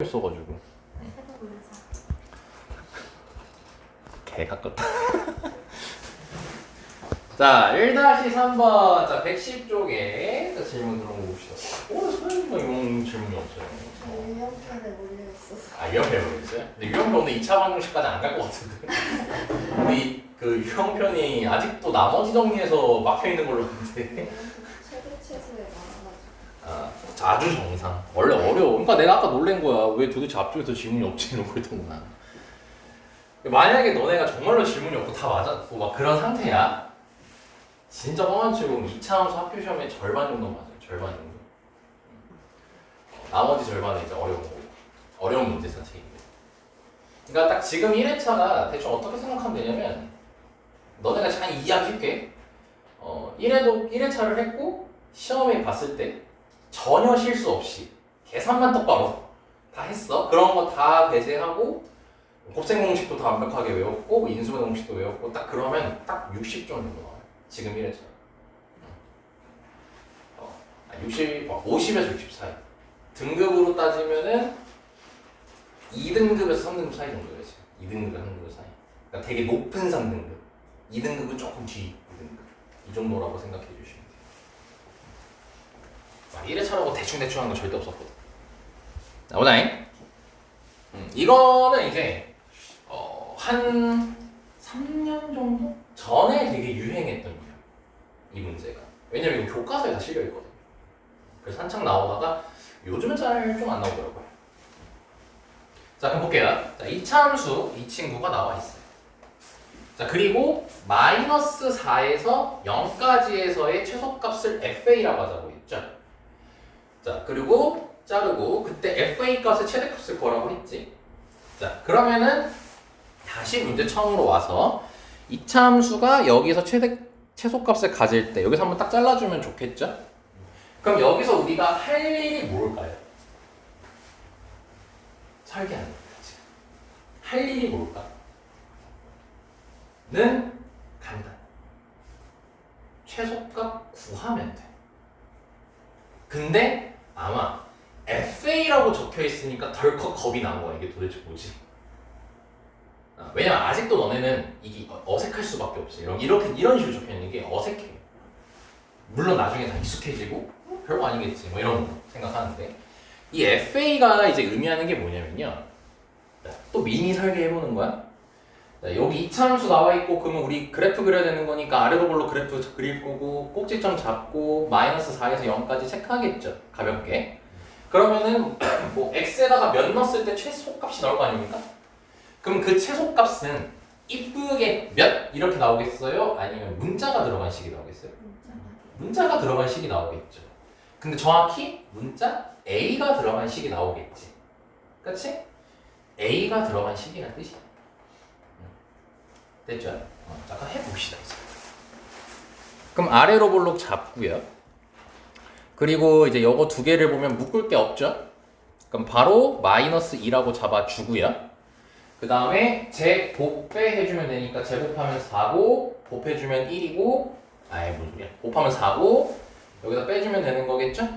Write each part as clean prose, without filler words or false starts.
없어가지고. 개 가깝다. 자, 1-3번. 자, 110쪽에 질문 들어온 거 봅시다. 소연이가 이런 질문이 없어요. 유형편에 몰려있어서. 아, 유형편에 몰려있어요? 근데 유형편 오늘 2차 방정식까지 안 갈 것 같은데. 우리 그 유형편이 아직도 나머지 정리해서 막혀있는 걸로 아는데. 최고체수에 많아가지고. 아, 아주 정상. 원래 어려워. 그러니까 내가 아까 놀란 거야. 왜 도대체 앞쪽에서 질문이 없지? 이러고 있던구나. 만약에 너네가 정말로 질문이 없고 다 맞았고 막 그런 상태야. 진짜 뻥안치고 2차 함수 학교 시험의 절반 정도 맞아요. 절반 정도. 나머지 절반은 이제 어려운 거고. 어려운 문제 자체인데. 그러니까 딱 지금 1회차가 대충 어떻게 생각하면 되냐면 너네가 잘 이해하기 쉽게 1회차를 했고 시험에 봤을 때 전혀 실수 없이 계산만 똑바로 다 했어. 그런 거 다 배제하고 곱셈 공식도 다 완벽하게 외웠고 인수분해 공식도 외웠고 딱 그러면 딱 60점 정도 나와요. 지금 1회차 50에서 60 사이. 등급으로 따지면은 2등급에서 3등급 사이 정도예요. 지금 2등급에서 3등급 사이. 그러니까 되게 높은 3등급. 2등급은 조금 뒤 2등급. 이 정도라고 생각해 주시면 돼요. 1회차라고 대충대충 하는 거 절대 없었거든. 자, 오다잉. 이거는 이제 한 3년 정도 전에 되게 유행했던 유형. 이 문제가. 왜냐면 이거 교과서에 다 실려 있거든요. 그래서 한창 나오다가 요즘은 잘 좀 안 나오더라고요. 자, 그럼 볼게요. 자, 이차함수 이 친구가 나와 있어요. 자, 그리고 마이너스 4에서 0까지에서의 최소값을 FA라고 하자고 했죠. 자, 그리고 자르고 그때 FA 값의 최대값을 구하라고 했지. 자, 그러면은 다시 문제 처음으로 와서 이차 함수가 여기서 최소값을 가질 때 여기서 한번 딱 잘라주면 좋겠죠? 그럼 여기서 우리가 할 일이 뭘까요? 설계하는 거야, 지금. 할 일이 뭘까? 는 간단. 최소값 구하면 돼. 근데 아마 FA라고 적혀 있으니까 덜컥 겁이 난 거야. 이게 도대체 뭐지? 왜냐면 아직도 너네는 이게 어색할 수밖에 없어. 이런 식으로 적혀 있는 게 어색해. 물론 나중에 다 익숙해지고 별거 아니겠지. 뭐 이런 거 생각하는데 이 FA가 이제 의미하는 게 뭐냐면요. 또 미니 설계해보는 거야. 자, 여기 이차함수 나와 있고 그러면 우리 그래프 그려야 되는 거니까 아래로 볼로 그래프 그릴 거고 꼭지점 잡고 마이너스 4에서 0까지 체크하겠죠. 가볍게. 그러면은 뭐 x에다가 몇 넣었을 때 최소값이 나올 거 아닙니까? 그럼 그 최소값은 이쁘게 몇 이렇게 나오겠어요? 아니면 문자가 들어간 식이 나오겠어요? 문자가 들어간 식이 나오겠죠. 근데 정확히 문자 A가 들어간 식이 나오겠지. 그치? A가 들어간 식이란 뜻이야. 됐죠? 잠깐 해봅시다. 이제. 그럼 아래로 볼록 잡고요. 그리고 이제 요거 두 개를 보면 묶을 게 없죠? 그럼 바로 마이너스 2라고 잡아주고요. 그 다음에 제곱배 해주면 되니까 제곱하면 4고 곱해주면 1이고 아이 무슨 소리야. 곱하면 4고 여기다 빼주면 되는 거겠죠?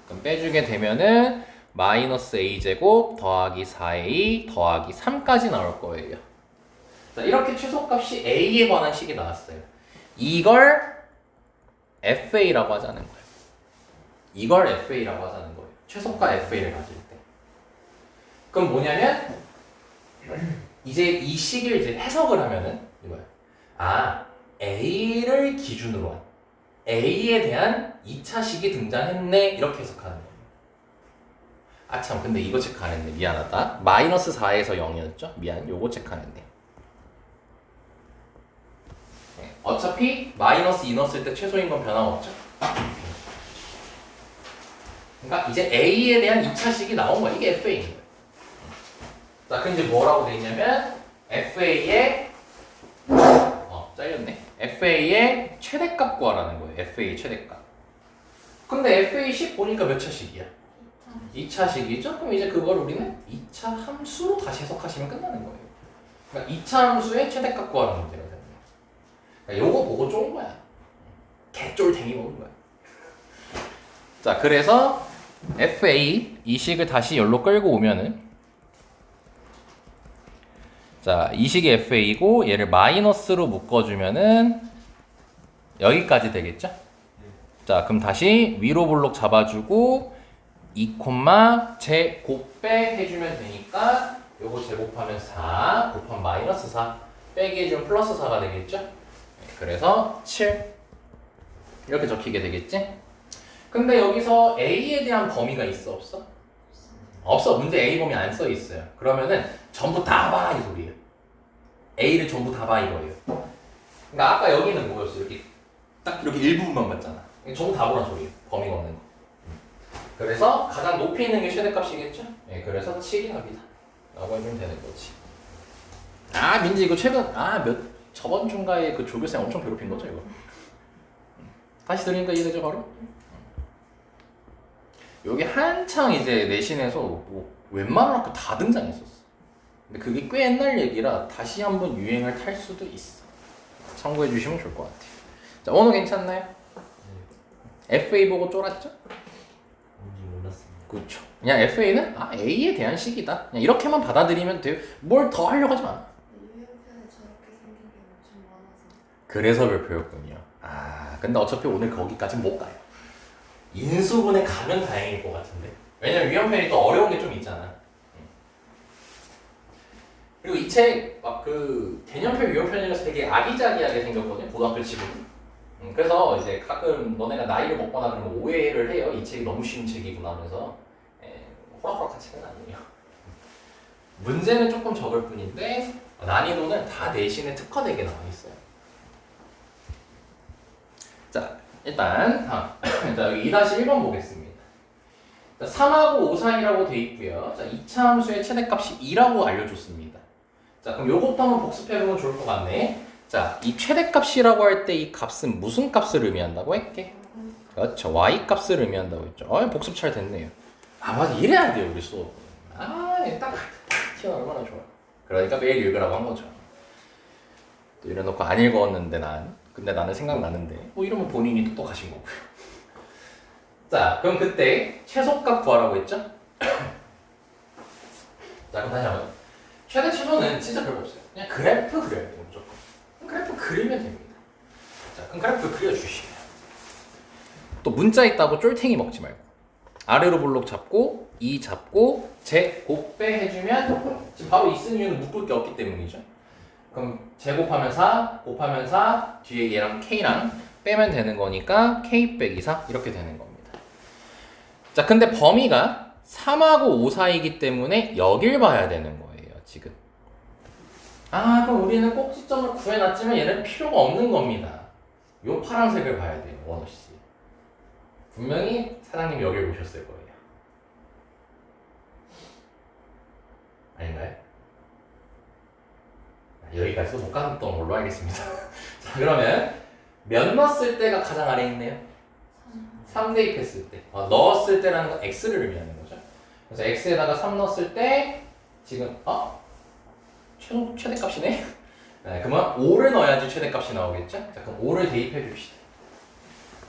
그럼 빼주게 되면은 마이너스 a제곱 더하기 4a 더하기 3까지 나올 거예요. 자, 이렇게 최소값이 a에 관한 식이 나왔어요. 이걸 fa라고 하자는 거예요. 이걸 fa라고 하자는 거예요. 최소가 fa를 가질 때. 그럼 뭐냐면 이제 이 식을 이제 해석을 하면은 이거야. 아, a를 기준으로 한 a에 대한 2차식이 등장했네 이렇게 해석하는 거예요. 아 참 근데 이거 체크 안 했네. 미안하다. 마이너스 4에서 0이었죠? 미안. 요거 체크 안 했네. 어차피 마이너스 2 넣었을 때 최소인 건 변함없죠? 그러니까 이제 A에 대한 2차식이 나온 거야. 이게 FA인 거야. 자, 그럼 이제 뭐라고 돼 있냐면 FA의 잘렸네. FA의 최대값 구하라는 거예요. FA 최대값. 근데 FA10 보니까 몇 차식이야? 2차식이죠? 그럼 이제 그걸 우리는 2차 함수로 다시 해석하시면 끝나는 거예요. 그러니까 2차 함수의 최대값 구하는 문제가 되는 거야. 그러니까 요거 보고 쫀 거야. 개쫄탱이 먹은 거야. 자, 그래서 FA 이 식을 다시 열로 끌고 오면은 자, 이 식이 FA고 얘를 마이너스로 묶어주면은 여기까지 되겠죠? 자, 그럼 다시 위로 볼록 잡아주고 2, 제 곱빼 해주면 되니까 요거 제곱하면 4 곱하면 마이너스 4 빼기 해주면 플러스 4가 되겠죠? 그래서 7 이렇게 적히게 되겠지? 근데 여기서 A에 대한 범위가 있어 없어? 없어. 문제 A 범위 안 써 있어요. 그러면은 전부 다 봐 이 소리예요. A를 전부 다 봐 이거예요. 그러니까 아까 여기는 뭐였어? 이렇게 딱 이렇게 일부분만 봤잖아. 전부 다 보란 소리예요. 범위가 없는 거. 그래서 가장 높이 있는 게 최대값이겠죠? 예, 그래서 7이 답이다. 라고 해주면 되는 거지. 아, 민지 이거 최근 저번 중가에 그 조교생 엄청 괴롭힌 거죠, 이거. 다시 들으니까 이해되죠, 바로? 여기 한창 이제 내신에서 뭐 웬만한 학교 다 등장했었어. 근데 그게 꽤 옛날 얘기라 다시 한번 유행을 탈 수도 있어. 참고해 주시면 좋을 것 같아요. 자, 오늘 괜찮나요? FA 보고 쫄았죠? 뭔지 몰랐습니다. 그렇죠. 그냥 FA는 A에 대한 식이다. 그냥 이렇게만 받아들이면 돼요. 뭘 더 하려고 하지 마. 유형편에 저렇게 생긴 게 엄청 많아서. 그래서 별표였군요. 근데 어차피 오늘 거기까지 못 가요. 인수분해 가면 다행일 것 같은데. 왜냐면 유형편이 또 어려운 게 좀 있잖아. 그리고 이 책 막 그 개념표 유형편이라서 되게 아기자기하게 생겼거든요. 고등학교 치고는. 그래서 이제 가끔 너네가 나이를 먹거나 그러면 오해를 해요. 이 책이 너무 쉬운 책이구나 하면서. 호락호락한 책은 아니에요. 문제는 조금 적을 뿐인데 난이도는 다 내신에 특화되게 나와 있어요. 자, 일단 자, 여기 2-1번 보겠습니다. 자, 3하고 5 사이라고 돼 있고요. 자, 이차 함수의 최대값이 2라고 알려줬습니다. 자, 그럼 요것도 한번 복습해보면 좋을 것 같네. 자, 이 최대값이라고 할 때 이 값은 무슨 값을 의미한다고 했게? 그렇죠. y 값을 의미한다고 했죠. 복습 잘 됐네요. 맞아. 이래야 돼요, 우리 수업. 딱 티가 얼마나 좋아. 그러니까 매일 읽으라고 한 거죠. 또 이래놓고 안 읽었는데 근데 나는 생각나는데 뭐 이러면 본인이 똑똑하신 거고요. 자, 그럼 그때 최소값 구하라고 했죠? 자, 그럼 다시 한번. 최대 최소는 진짜 별거 없어요. 그냥 그래프 그려야 돼요, 무조건. 그래프 그리면 됩니다. 자, 그럼 그래프 그려주시면. 또 문자 있다고 쫄탱이 먹지 말고. 아래로 볼록 잡고 2 잡고 제 곱빼 해주면 지금 바로 이 쓴 이유는 묶을 게 없기 때문이죠. 그럼 제곱하면 4 곱하면 4 뒤에 얘랑 k랑 빼면 되는 거니까 k 빼기 4 이렇게 되는 겁니다. 자, 근데 범위가 3하고 5 사이이기 때문에 여길 봐야 되는 거예요, 지금. 그럼 우리는 꼭지점을 구해놨지만 얘는 필요가 없는 겁니다. 요 파란색을 봐야 돼요, 원호씨. 분명히 사장님 여길 보셨을 거예요. 아닌가요? 여기까지도 못 갔던 걸로 알겠습니다. 자, 그러면 몇 넣었을 때가 가장 아래에 있네요? 3 대입했을 때. 넣었을 때라는 건 x를 의미하는 거죠. 그래서 x에다가 3 넣었을 때 지금 최대값이네? 네, 그러면 5를 넣어야지 최대값이 나오겠죠? 자, 그럼 5를 대입해 줍시다.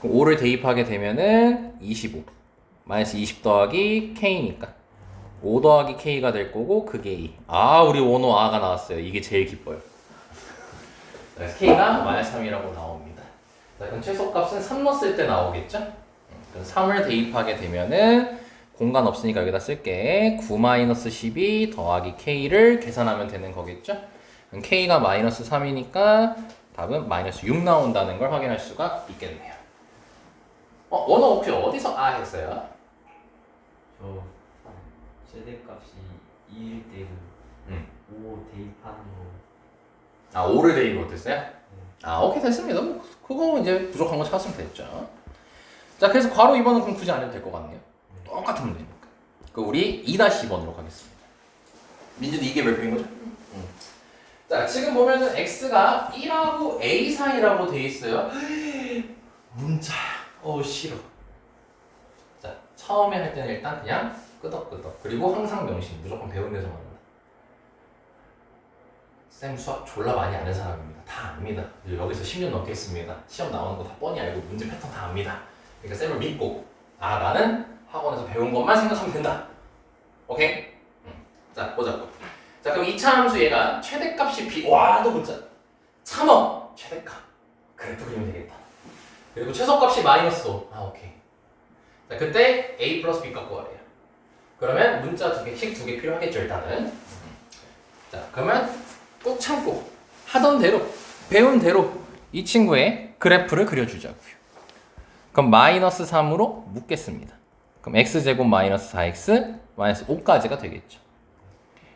그럼 5를 대입하게 되면은 25 마이너스 20 더하기 k니까 5 더하기 k가 될 거고 그게 2. 우리 원호 아가 나왔어요. 이게 제일 기뻐요. 그래서 k가 마이너스 3이라고 나옵니다. 자, 그럼 최소값은 3 넣었을 때 나오겠죠? 그럼 3을 대입하게 되면은 공간 없으니까 여기다 쓸게. 9 마이너스 12 더하기 k를 계산하면 되는 거겠죠? 그럼 k가 마이너스 3이니까 답은 마이너스 6 나온다는 걸 확인할 수가 있겠네요. 원호 혹시 어디서 했어요? 저 최대값이 2일 때는 5 대입하는 거. 5를 대입 못했어요? 오케이, 됐습니다. 그거 이제 부족한 거 찾았으면 됐죠. 자, 그래서 괄호 2번은 그럼 굳이 안 해도 될 것 같네요. 똑같은 문제니까. 우리 2-2번으로 가겠습니다. 민지도 이게 몇 표인 거죠? 자, 지금 보면은 x가 1하고 a 사이라고 돼 있어요. 문자야. 싫어. 자, 처음에 할 때는 일단 그냥 끄덕끄덕. 그리고 항상 명심. 무조건 배운 데서 말합니다. 쌤 수학 졸라 많이 아는 사람입니다. 다 압니다. 여기서 10년 넘게 했습니다. 시험 나오는 거 다 뻔히 알고 문제 패턴 다 압니다. 그러니까 쌤을 믿고 나는 학원에서 배운 것만 생각하면 된다. 오케이? 자, 보자고. 자, 그럼 2차 함수 얘가 최대값이 b. 와, 너 문자. 참어. 최대값. 그래프 그리면 되겠다. 그리고 최소값이 마이너스 5. 아, 오케이. 자, 그때 a 플러스 b 값 구하래요. 그러면 문자 두 개씩 두 개 필요하겠죠, 일단은. 자, 그러면 꼭 참고 하던 대로 배운 대로 이 친구의 그래프를 그려주자고요. 그럼 마이너스 3으로 묶겠습니다. 그럼 x제곱 마이너스 4x 마이너스 5까지가 되겠죠.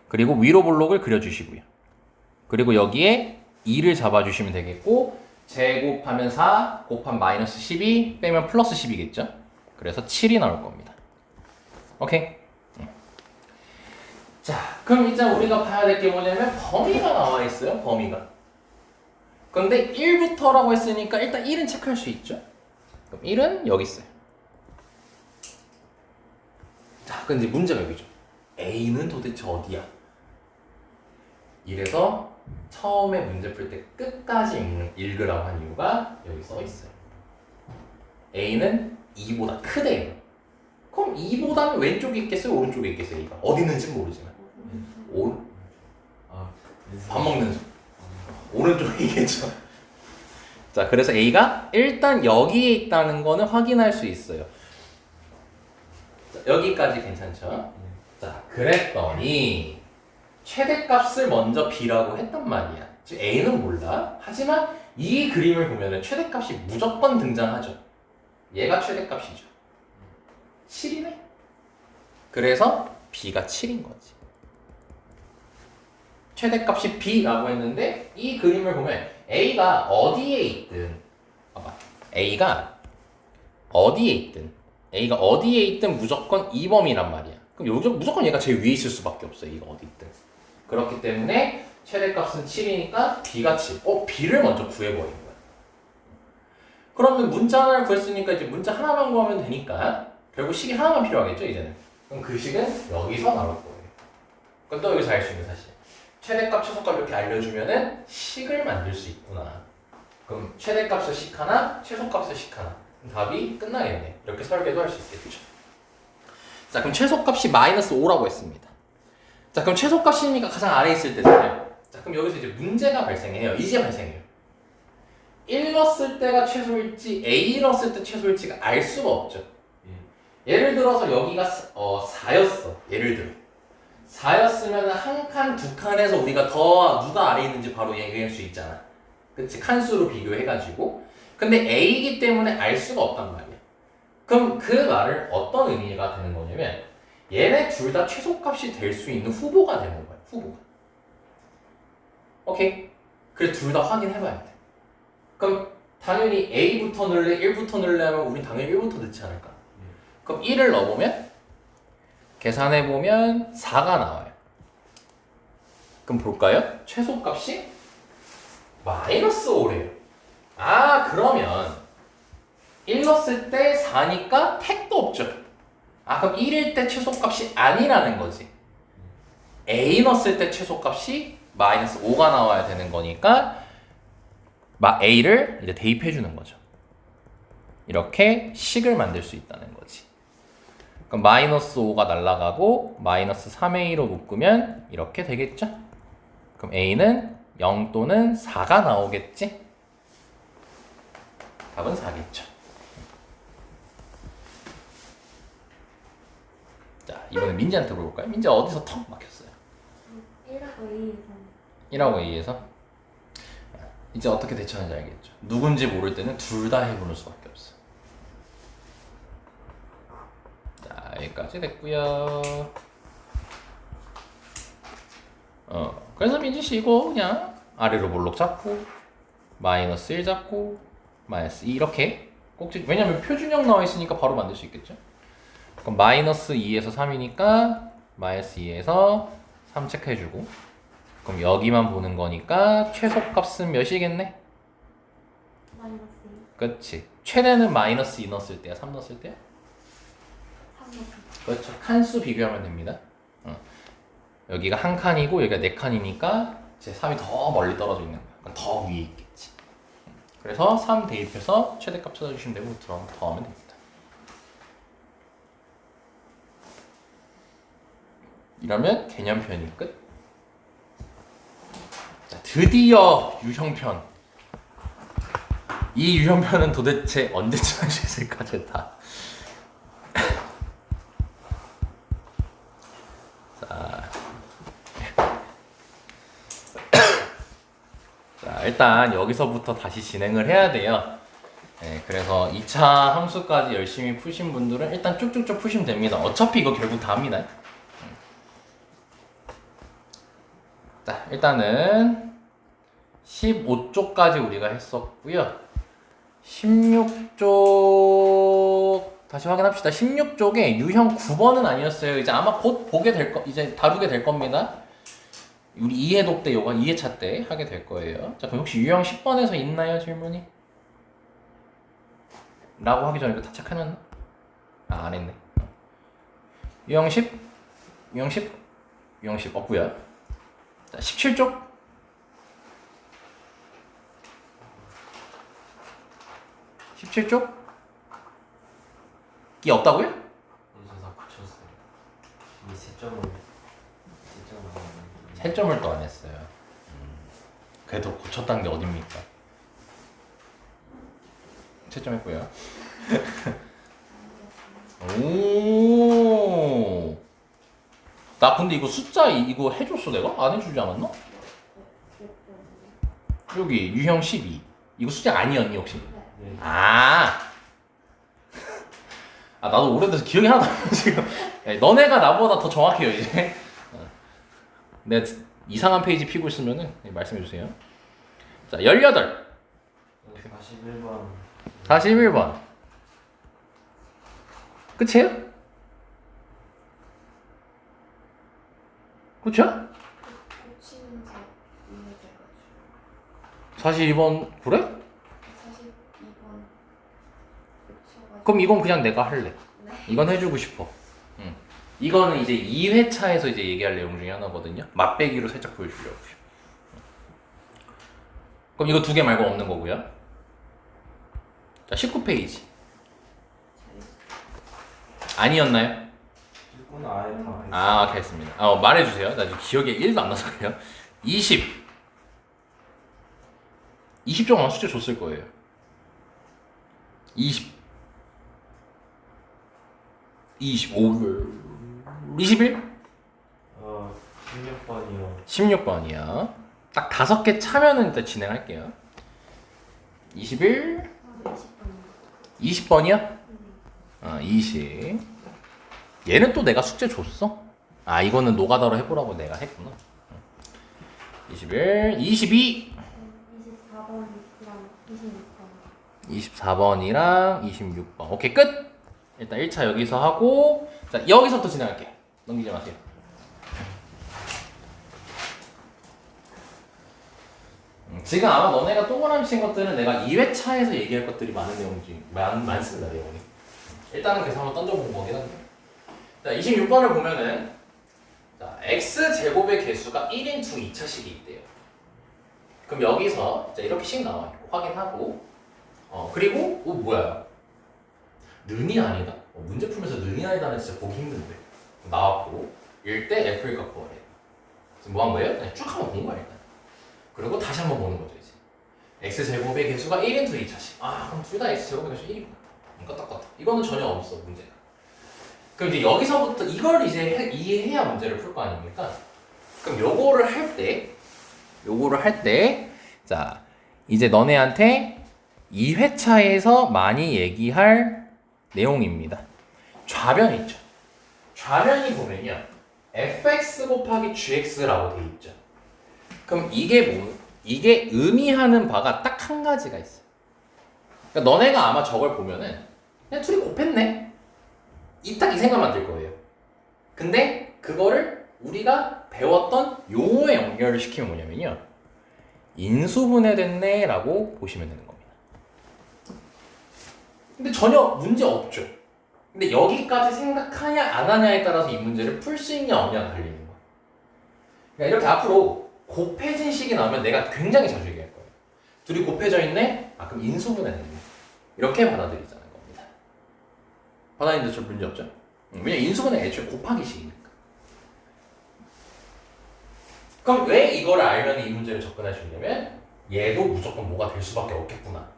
그리고 위로 볼록을 그려주시고요. 그리고 여기에 2를 잡아주시면 되겠고 제곱하면 4 곱한 마이너스 12 빼면 플러스 10이겠죠. 그래서 7이 나올 겁니다. 오케이? 자, 그럼 이제 우리가 봐야 될 게 뭐냐면 범위가 나와 있어요. 범위가. 근데 1부터라고 했으니까 일단 1은 체크할 수 있죠. 그럼 1은 여기 있어요. 자, 근데 문제가 여기죠. A는 도대체 어디야? 이래서 처음에 문제 풀 때 끝까지 읽으라고 한 이유가 여기 써 있어요. A는 2보다 크대요. 그럼 2보다는 왼쪽에 있겠어요? 오른쪽에 있겠어요? A가 어디 있는지 모르지만 밥 먹는 소 오른쪽이겠죠. 자, 그래서 A가 일단 여기에 있다는 거는 확인할 수 있어요. 자, 여기까지 괜찮죠? 자, 그랬더니 최대값을 먼저 B라고 했단 말이야. 즉 A는 몰라. 하지만 이 그림을 보면 최대값이 무조건 등장하죠. 얘가 최대값이죠. 7이네. 그래서 B가 7인 거지. 최대값이 B라고 했는데 이 그림을 보면 A가 어디에 있든 봐봐. A가 어디에 있든 무조건 이 범위란 말이야. 그럼 여기서 무조건 얘가 제일 위에 있을 수밖에 없어. 얘가 어디 있든. 그렇기 때문에 최대값은 7이니까 B가 7. B를 먼저 구해버린 거야. 그러면 문자 하나를 구했으니까 이제 문자 하나만 구하면 되니까 결국 식이 하나만 필요하겠죠, 이제는. 그럼 그 식은 여기서 나올 거예요. 그럼 또 여기서 알 수 있는 사실. 최대값, 최소값 이렇게 알려주면은 식을 만들 수 있구나. 그럼 최대값을 식 하나, 최소값을 식 하나. 그럼 답이 끝나겠네. 이렇게 설계도 할 수 있겠죠. 자, 그럼 최소값이 마이너스 5라고 했습니다. 자, 그럼 최소값이니까 가장 아래에 있을 때잖아요. 자, 그럼 여기서 이제 문제가 발생해요. 이제 발생해요. 1 넣었을 때가 최소일지 A 넣었을 때 최소일지가 알 수가 없죠. 예를 들어서 여기가 4였어. 예를 들어 4였으면 한 칸, 두 칸에서 우리가 더 누가 아래에 있는지 바로 얘기할 수 있잖아. 그치? 칸수로 비교해가지고. 근데 A이기 때문에 알 수가 없단 말이야. 그럼 그 말을 어떤 의미가 되는 거냐면 얘네 둘 다 최소값이 될 수 있는 후보가 되는 거야. 후보가. 오케이? 그래 둘 다 확인해봐야 돼. 그럼 당연히 A부터 넣을래? 1부터 넣을래? 하면 우린 당연히 1부터 넣지 않을까? 그럼 1을 넣어보면 계산해보면 4가 나와요. 그럼 볼까요? 최소값이 마이너스 5래요. 아, 그러면 1 넣었을 때 4니까 택도 없죠. 아, 그럼 1일 때 최소값이 아니라는 거지. A 넣었을 때 최소값이 마이너스 5가 나와야 되는 거니까 A를 이제 대입해 주는 거죠. 이렇게 식을 만들 수 있다는 거지. 그럼 마이너스 5가 날아가고 마이너스 3A로 묶으면 이렇게 되겠죠? 그럼 A는 0 또는 4가 나오겠지? 답은 4겠죠. 자, 이번엔 민지한테 물어볼까요? 민지 어디서 턱 막혔어요? 1하고 2에서 1하고 A에서? 이제 어떻게 대처하는지 알겠죠? 누군지 모를 때는 둘 다 해보는 수밖에 없어. 자, 여기까지 됐고요. 그래서 민지씨 이거 그냥 아래로 볼록 잡고 마이너스 1 잡고 마이너스 2 이렇게 꼭지. 왜냐면 표준형 나와 있으니까 바로 만들 수 있겠죠? 그럼 마이너스 2에서 3이니까 마이너스 2에서 3 체크해주고, 그럼 여기만 보는 거니까 최소값은 몇이겠네? 마이너스 2, 그렇지. 최대는 마이너스 2 넣었을 때야? 3 넣었을 때야? 3 넣었습니다. 그렇죠. 칸수 비교하면 됩니다. 여기가 한 칸이고 여기가 네 칸이니까 제 3이 더 멀리 떨어져 있는 거야. 그럼 더 위에 있겠지. 그래서 3 대입해서 최대값 찾아주시면 되고 더 하면 됩니다. 이러면 개념편이 끝. 자, 드디어 유형편. 이 유형편은 도대체 언제쯤 할 수 있을까 됐다. 자, 일단 여기서부터 다시 진행을 해야 돼요. 네, 그래서 2차 함수까지 열심히 푸신 분들은 일단 쭉쭉쭉 푸시면 됩니다. 어차피 이거 결국 다 합니다. 자, 일단은 15쪽까지 우리가 했었고요. 16쪽 다시 확인합시다. 16쪽에 유형 9번은 아니었어요. 이제 아마 곧 보게 될 이제 다루게 될 겁니다. 우리 2회독 때 요거 2회차 때 하게 될 거예요. 자, 그럼 혹시 유형 10번에서 있나요, 질문이? 라고 하기 전에 이거 다 체크해놨나? 아, 안 했네. 유형 10? 유형 10? 유형 10 없고요. 자, 17쪽. 17쪽? 이 없다고요? 네, 저다 고쳤어요. 이 세점을 세 점을 또 안 했어요. 그래도 고쳤다는 게 어딥니까? 채점했고요. 오. 나 근데 이거 숫자 이거 해줬어 내가? 안 해주지 않았나? 여기 유형 12. 이거 숫자 아니었니 혹시? 네. 아. 아 나도 오래돼서 기억이 하나도 안 나 지금. 야, 너네가 나보다 더 정확해요 이제. 내가 이상한 페이지 피고 있으면은 말씀해 주세요. 자, 18. 41번 41번. 끝이에요? 그쵸? 고치면서 이해돼가지고 42번 그래? 42번 고쳐가지고. 그럼 이건 그냥 내가 할래. 네. 이건 해주고 싶어. 응. 이거는 이제 2회차에서 이제 얘기할 내용 중에 하나거든요. 맛배기로 살짝 보여주려고요. 그럼 이거 두 개 말고 없는 거고요. 자, 19페이지. 아니었나요? 읽고는 아예 다 했어요. 아, 알겠습니다. 말해주세요. 나 지금 기억에 1도 안 나서 그래요. 20. 20쪽 아마 숫자 줬을 거예요. 20. 25. 21? 16번이요. 16번이요. 딱 5개 차면은 일단 진행할게요. 21. 20번이요? 20. 얘는 또 내가 숙제 줬어? 아, 이거는 노가다로 해보라고 내가 했구나. 21, 22. 24번이랑 26번. 24번이랑 26번. 오케이, 끝! 일단 1차 여기서 하고, 자, 여기서부터 진행할게. 넘기지 마세요. 지금 아마 너네가 동그라미 친 것들은 내가 2회차에서 얘기할 것들이 많은 내용이지. 많습니다, 내용이. 일단은 그래서 한번 던져본 거긴 한데. 자, 26번을 보면은, 자, x제곱의 개수가 1인투 2차식이 있대요. 그럼 여기서 자, 이렇게씩 나와 있고, 확인하고, 그리고, 뭐야. 는이 아니다. 문제 풀면서 는이 아니다는 진짜 보기 힘든데. 나왔고, 1대 f를 갖고 와래. 그래서 뭐 한 거예요? 그냥 쭉 한번 본 거야, 일단. 그리고 다시 한번 보는 거죠, 이제. x제곱의 개수가 1인투 2차식. 아, 그럼 둘 다 x제곱의 개수 1이구나. 껐다. 이거는 전혀 없어, 문제가. 그럼 이제 여기서부터 이걸 이제 이해해야 문제를 풀 거 아닙니까? 그럼 요거를 할 때, 자, 이제 너네한테 2회차에서 많이 얘기할 내용입니다. 좌변 있죠? 좌변이 보면요. fx 곱하기 gx라고 돼 있죠. 그럼 이게 의미하는 바가 딱 한 가지가 있어요. 그러니까 너네가 아마 저걸 보면은 그냥 둘이 곱했네. 딱 이 생각만 들 거예요. 근데 그거를 우리가 배웠던 용어에 연결을 시키면 뭐냐면요. 인수분해 됐네 라고 보시면 되는 겁니다. 근데 전혀 문제 없죠. 근데 여기까지 생각하냐 안 하냐에 따라서 이 문제를 풀 수 있냐 없냐가 달리는 거야. 그러니까 이렇게 앞으로 곱해진 식이 나오면 내가 굉장히 자주 얘기할 거예요. 둘이 곱해져 있네? 아, 그럼 인수분해 됐네. 이렇게 받아들이자는 겁니다. 받아들이는데 저 문제 없죠? 왜냐면 인수분해 애초에 곱하기식이니까. 그럼 왜 이거를 알면 이 문제를 접근할 수 있냐면 얘도 무조건 뭐가 될 수밖에 없겠구나.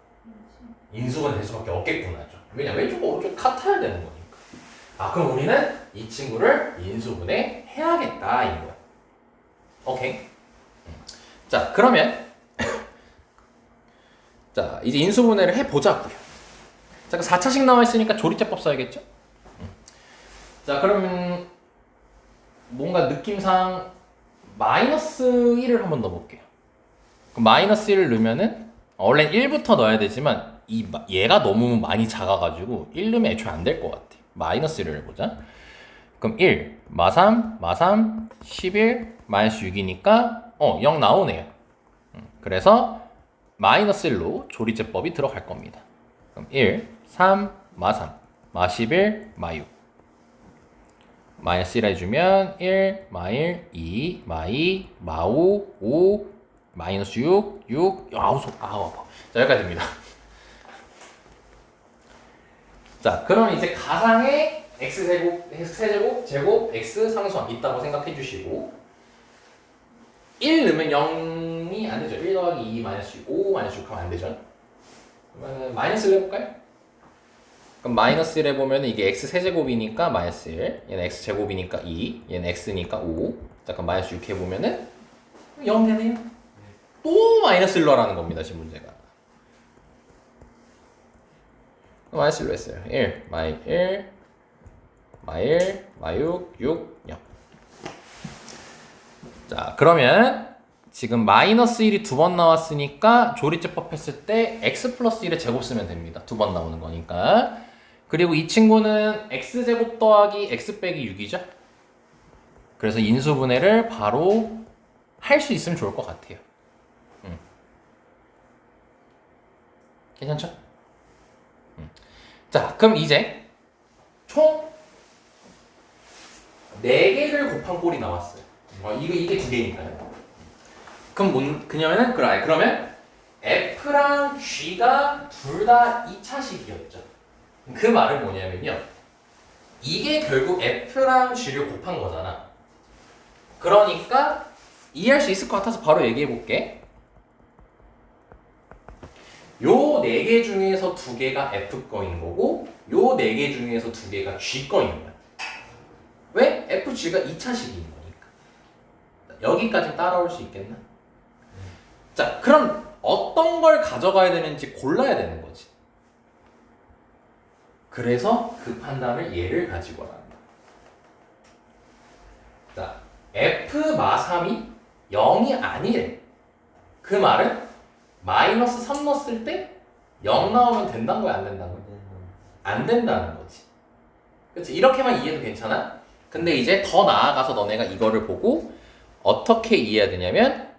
인수분해 될 수밖에 없겠구나죠. 왜냐 왼쪽과 오른쪽 같아야 되는 거니까. 아 그럼 우리는 이 친구를 인수분해 해야겠다 인 거야. 오케이. 자 그러면 자 이제 인수분해를 해보자고요. 자 4차식 나와 있으니까 조리제법 써야겠죠. 자 그러면 뭔가 느낌상 마이너스 1을 한번 넣어볼게요. 그럼 마이너스 1을 넣으면은 원래 1부터 넣어야 되지만 얘가 너무 많이 작아가지고 1 넣으면 애초에 안 될 것 같아. 마이너스 1을 해보자. 그럼 1, 마3, 11, 마이너스 6이니까 0 나오네요. 그래서 마이너스 1로 조리제법이 들어갈 겁니다. 그럼 1, 3, 마3, 마11, 마6 마이너스 1 해주면 1, 마1, 2, 마2, 마5, 5 마이너스 6, 6, 아우 아파. 자 여기까지 됩니다. 자 그럼 이제 가상의 x제곱, x세제곱, 제곱, x 상수함 있다고 생각해 주시고 1 넣으면 0이 안 되죠. 1 더하기 2 마이너스 6, 5 마이너스 6 하면 안 되죠. 그러면 마이너스 1 해볼까요? 그럼 마이너스 1 해보면 이게 x세제곱이니까 마이너스 1 얘는 x제곱이니까 2 얘는 x니까 5 자 그럼 마이너스 6 해보면은 0 되네요. 또 마이너스 1로 하라는 겁니다. 지금 문제가 마이너스 1로 했어요. 1, 마이 1, 마 1, 마 6, 6, 0 자 그러면 지금 마이너스 1이 두 번 나왔으니까 조리제법 했을 때 x 플러스 1의 제곱 쓰면 됩니다. 두 번 나오는 거니까. 그리고 이 친구는 x제곱 더하기 x 빼기 6이죠. 그래서 인수분해를 바로 할 수 있으면 좋을 것 같아요. 괜찮죠? 자 그럼 이제 총 4개를 곱한 꼴이 나왔어요. 이게 2개니까요. 그럼 그러면 F랑 G가 둘 다 2차식이었죠. 그 말은 뭐냐면요. 이게 결국 F랑 G를 곱한 거잖아. 그러니까 이해할 수 있을 것 같아서 바로 얘기해 볼게. 요 4개 중에서 2개가 F 거인 거고 요 4개 중에서 2개가 G 거인 거야. 왜? F, G가 2차식인 거니까. 여기까지 따라올 수 있겠나? 자, 그럼 어떤 걸 가져가야 되는지 골라야 되는 거지. 그래서 그 판단을 얘를 가지고 하라는 거야. 자, F 마3이 0이 아니래. 그 말은 마이너스 3 넣었을 때 0 나오면 된다는 거야, 안 된다는 거야? 안 된다는 거지. 그렇지? 이렇게만 이해도 괜찮아? 근데 이제 더 나아가서 너네가 이거를 보고 어떻게 이해해야 되냐면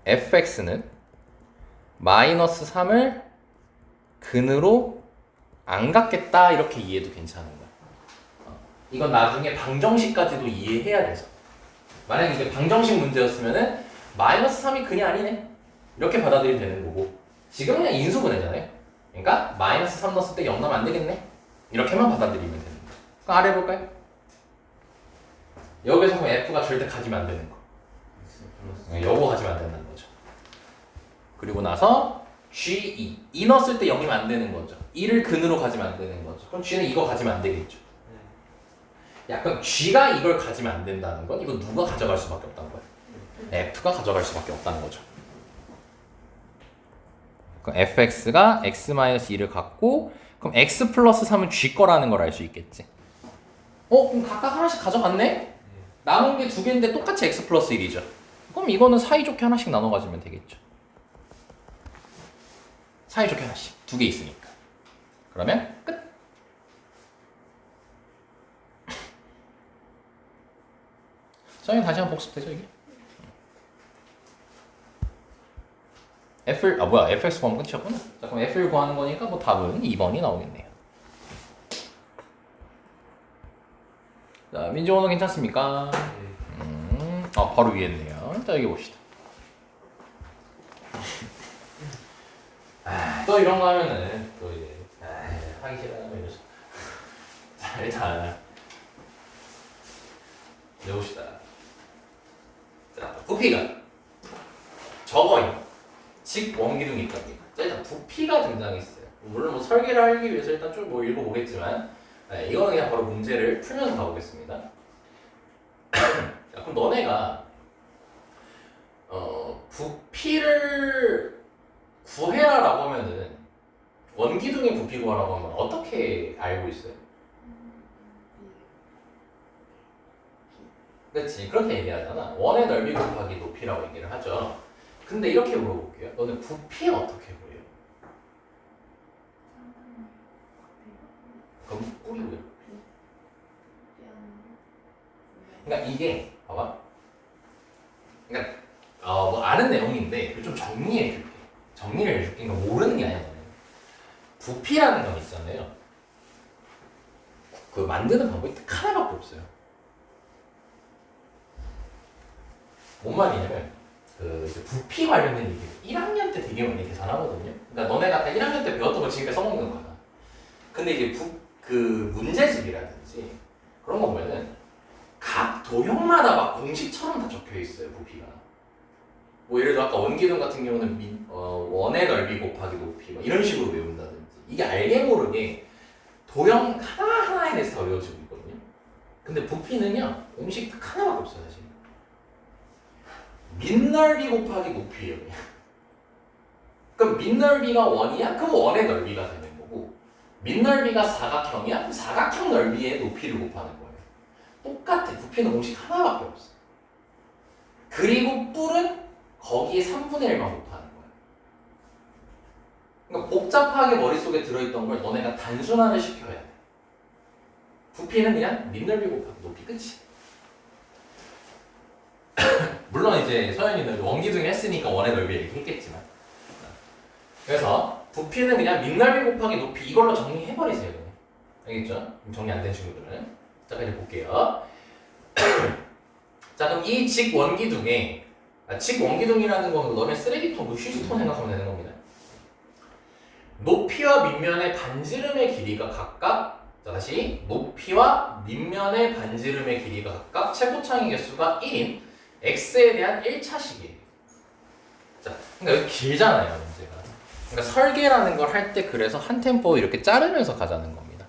fx는 마이너스 3을 근으로 안 갖겠다 이렇게 이해도 괜찮은 거야. 이건 나중에 방정식까지도 이해해야 돼서. 만약에 이게 방정식 문제였으면은 마이너스 3이 근이 아니네 이렇게 받아들이면 되는 거고 지금 그냥 인수분해잖아요. 그러니까 마이너스 3 넣었을 때 0 나오면 안 되겠네 이렇게만 받아들이면 되는 거야. 그럼 아래 해볼까요? 여기서 그럼 F가 절대 가지면 안 되는 거. 요거 가지면 안 된다는 거죠. 그리고 나서 G2 2 넣었을 때 0이면 안 되는 거죠. 2를 근으로 가지면 안 되는 거죠. 그럼 G는 이거 가지면 안 되겠죠. 야 그럼 G가 이걸 가지면 안 된다는 건 이거 누가 가져갈 수밖에 없다는 거야? F가 가져갈 수밖에 없다는 거죠. 그럼 fx가 x-2를 갖고 그럼 x 플러스 3은 g 거라는 걸 알 수 있겠지. 그럼 각각 하나씩 가져갔네? 남은 게 2개인데 똑같이 x 플러스 1이죠. 그럼 이거는 사이좋게 하나씩 나눠 가지면 되겠죠. 사이좋게 하나씩 2개 있으니까. 그러면 끝. 선생님 다시 한번 복습되죠 이게? fx 구하면 끝이었구나. 자, 그럼 f를 구하는 거니까 뭐 답은 2번이 나오겠네요. 자, 민지원호 괜찮습니까? 바로 위에 있네요. 자, 여기 봅시다. 또 이런 거 하면은 또 이제 하기 싫어하면 이러죠. 자, 일단 여봅시다. 부피가 저거예요. 직 원기둥 입각이. 자, 일단 부피가 등장했어요. 물론 뭐 설계를 하기 위해서 일단 좀 뭐 읽어보겠지만 네, 이거는 그냥 바로 문제를 풀면서 가보겠습니다. 자, 그럼 너네가 부피를 구해라라고 하면은 원기둥의 부피 구하라고 하면 어떻게 알고 있어요? 그렇지, 그렇게 얘기하잖아. 원의 넓이 곱하기 높이라고 얘기를 하죠. 근데 이렇게 물어볼게요. 너는 부피 어떻게 구해요? 그럼 뿌리고요. 그러니까 이게 봐봐. 그러니까 뭐 아는 내용인데 좀 정리해줄게. 정리를 해줄게. 그러니까 모르는 게 아니야. 너는. 부피라는 건 있잖아요. 그 만드는 방법이 딱 하나밖에 없어요. 뭔 말이냐면 그 이제 부피 관련된 얘기 1학년 때 되게 많이 계산하거든요. 그러니까 너네가 다 1학년 때 배웠던 걸 지금까지 써먹는 거야. 근데 이제 그 문제집이라든지 그런 거 보면은 각 도형마다 막 공식처럼 다 적혀 있어요. 부피가. 뭐 예를 들어 아까 원기둥 같은 경우는 원의 넓이 곱하기 높이 막 이런 식으로 외운다든지 이게 알게 모르게 도형 하나하나에 대해서 다 외워지고 있거든요. 근데 부피는요 공식 딱 하나밖에 없어요. 사실. 밑넓이 곱하기 높이예요. 그럼 밑넓이가 원이야? 그럼 원의 넓이가 되는 거고 밑넓이가 사각형이야? 그럼 사각형 넓이의 높이를 곱하는 거예요. 똑같아. 부피는 공식 하나밖에 없어. 그리고 뿔은 거기에 3분의 1만 곱하는 거야. 그러니까 복잡하게 머릿속에 들어있던 걸 너네가 단순화를 시켜야 돼. 부피는 그냥 밑넓이 곱하기 높이 끝이. 물론 이제 서현이는 원기둥이 했으니까 원의 넓이 얘기했겠지만 그래서 부피는 그냥 밑넓이 곱하기 높이 이걸로 정리해버리세요. 알겠죠? 정리 안 된 친구들은 자 이제 볼게요. 자 그럼 이 직원기둥에 직원기둥이라는 건 너네 쓰레기통 그 휴지통 생각하면 되는 겁니다. 높이와 밑면의 반지름의 길이가 각각 자 다시 높이와 밑면의 반지름의 길이가 각각 최고창의 개수가 1인 x에 대한 1차식이에요. 자, 그러니까 여기 길잖아요, 문제가. 그러니까 설계라는 걸 할 때 그래서 한 템포 이렇게 자르면서 가자는 겁니다.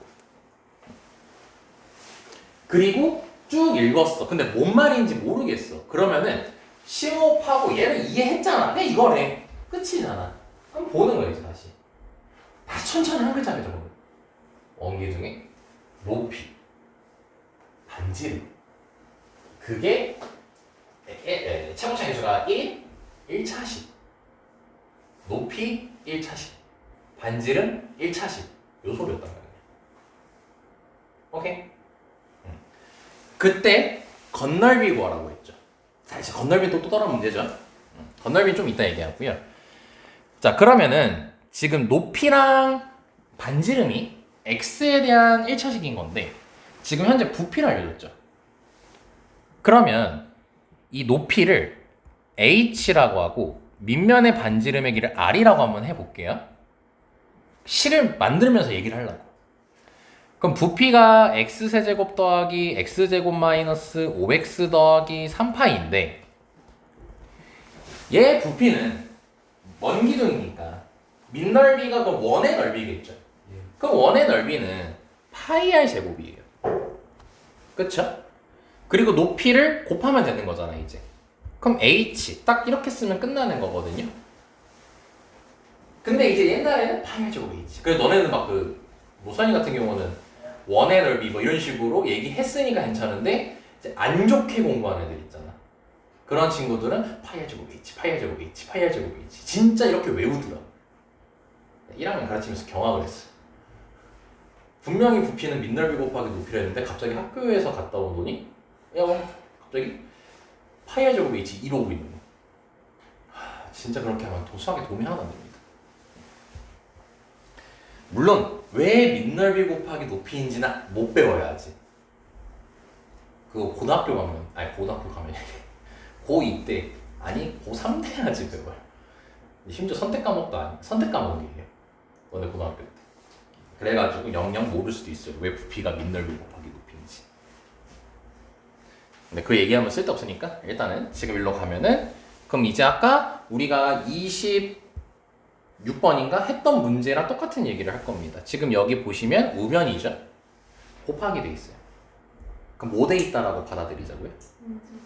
그리고 쭉 읽었어. 근데 뭔 말인지 모르겠어. 그러면은 심호흡하고 얘를 이해했잖아. 그냥 이거네. 끝이잖아. 그럼 보는 거야, 이제 다시. 다시 천천히 한 글자를 적어요. 원기둥의 높이, 반지름. 그게 최고차 개수가 1인 1차식 높이 1차식 반지름 1차식 요 소리였단 말이에요. 오케이? 그때 건널비 구하라고 했죠. 자 이제 건널비 또 다른 문제죠. 건널비 좀 이따 얘기하고요. 자 그러면은 지금 높이랑 반지름이 x에 대한 1차식인 건데 지금 현재 부피를 알려줬죠. 그러면 이 높이를 h라고 하고 밑면의 반지름의 길을 r이라고 한번 해볼게요. 실을 만들면서 얘기를 하려고. 그럼 부피가 x세제곱 더하기 x제곱 마이너스 5x 더하기 3파이인데 얘 부피는 원기둥이니까 밑넓이가 그럼 원의 넓이겠죠. 그럼 원의 넓이는 파이 r 제곱이에요. 그쵸? 그리고 높이를 곱하면 되는 거잖아 이제. 그럼 h 딱 이렇게 쓰면 끝나는 거거든요. 근데 이제 옛날에는 파이 r 제곱 h. 그래서 너네는 막 그 모선이 같은 경우는 원의 넓이 뭐 이런 식으로 얘기했으니까 괜찮은데 이제 안 좋게 공부하는 애들 있잖아. 그런 친구들은 파이 r 제곱 h, 파이 r 제곱 h, 파이 r 제곱 h 진짜 이렇게 외우더라. 1학년 가르치면서 경악을 했어. 분명히 부피는 밑넓이 곱하기 높이라 했는데 갑자기 학교에서 갔다 오더니 야 갑자기 파이 r 제곱 h 이러고 있는 거. 진짜 그렇게 하면 수학에 도움이 하나도 안 됩니다. 물론 왜 밑넓이 곱하기 높이인지는 못 배워야지. 그거 고등학교 가면 고등학교 가면 고2 때 아니 고3 때야지 배워요. 심지어 선택 과목도 아니 선택 과목이에요. 너네 고등학교 때. 그래가지고 영영 모를 수도 있어요. 왜 부피가 밑넓이 곱하기 높이인지. 근데 그 얘기하면 쓸데없으니까 일단은 지금 일로 가면은 그럼 이제 아까 우리가 26번인가 했던 문제랑 똑같은 얘기를 할 겁니다. 지금 여기 보시면 우변이죠. 곱하기 돼 있어요. 그럼 뭐 돼 있다라고 받아들이자고요?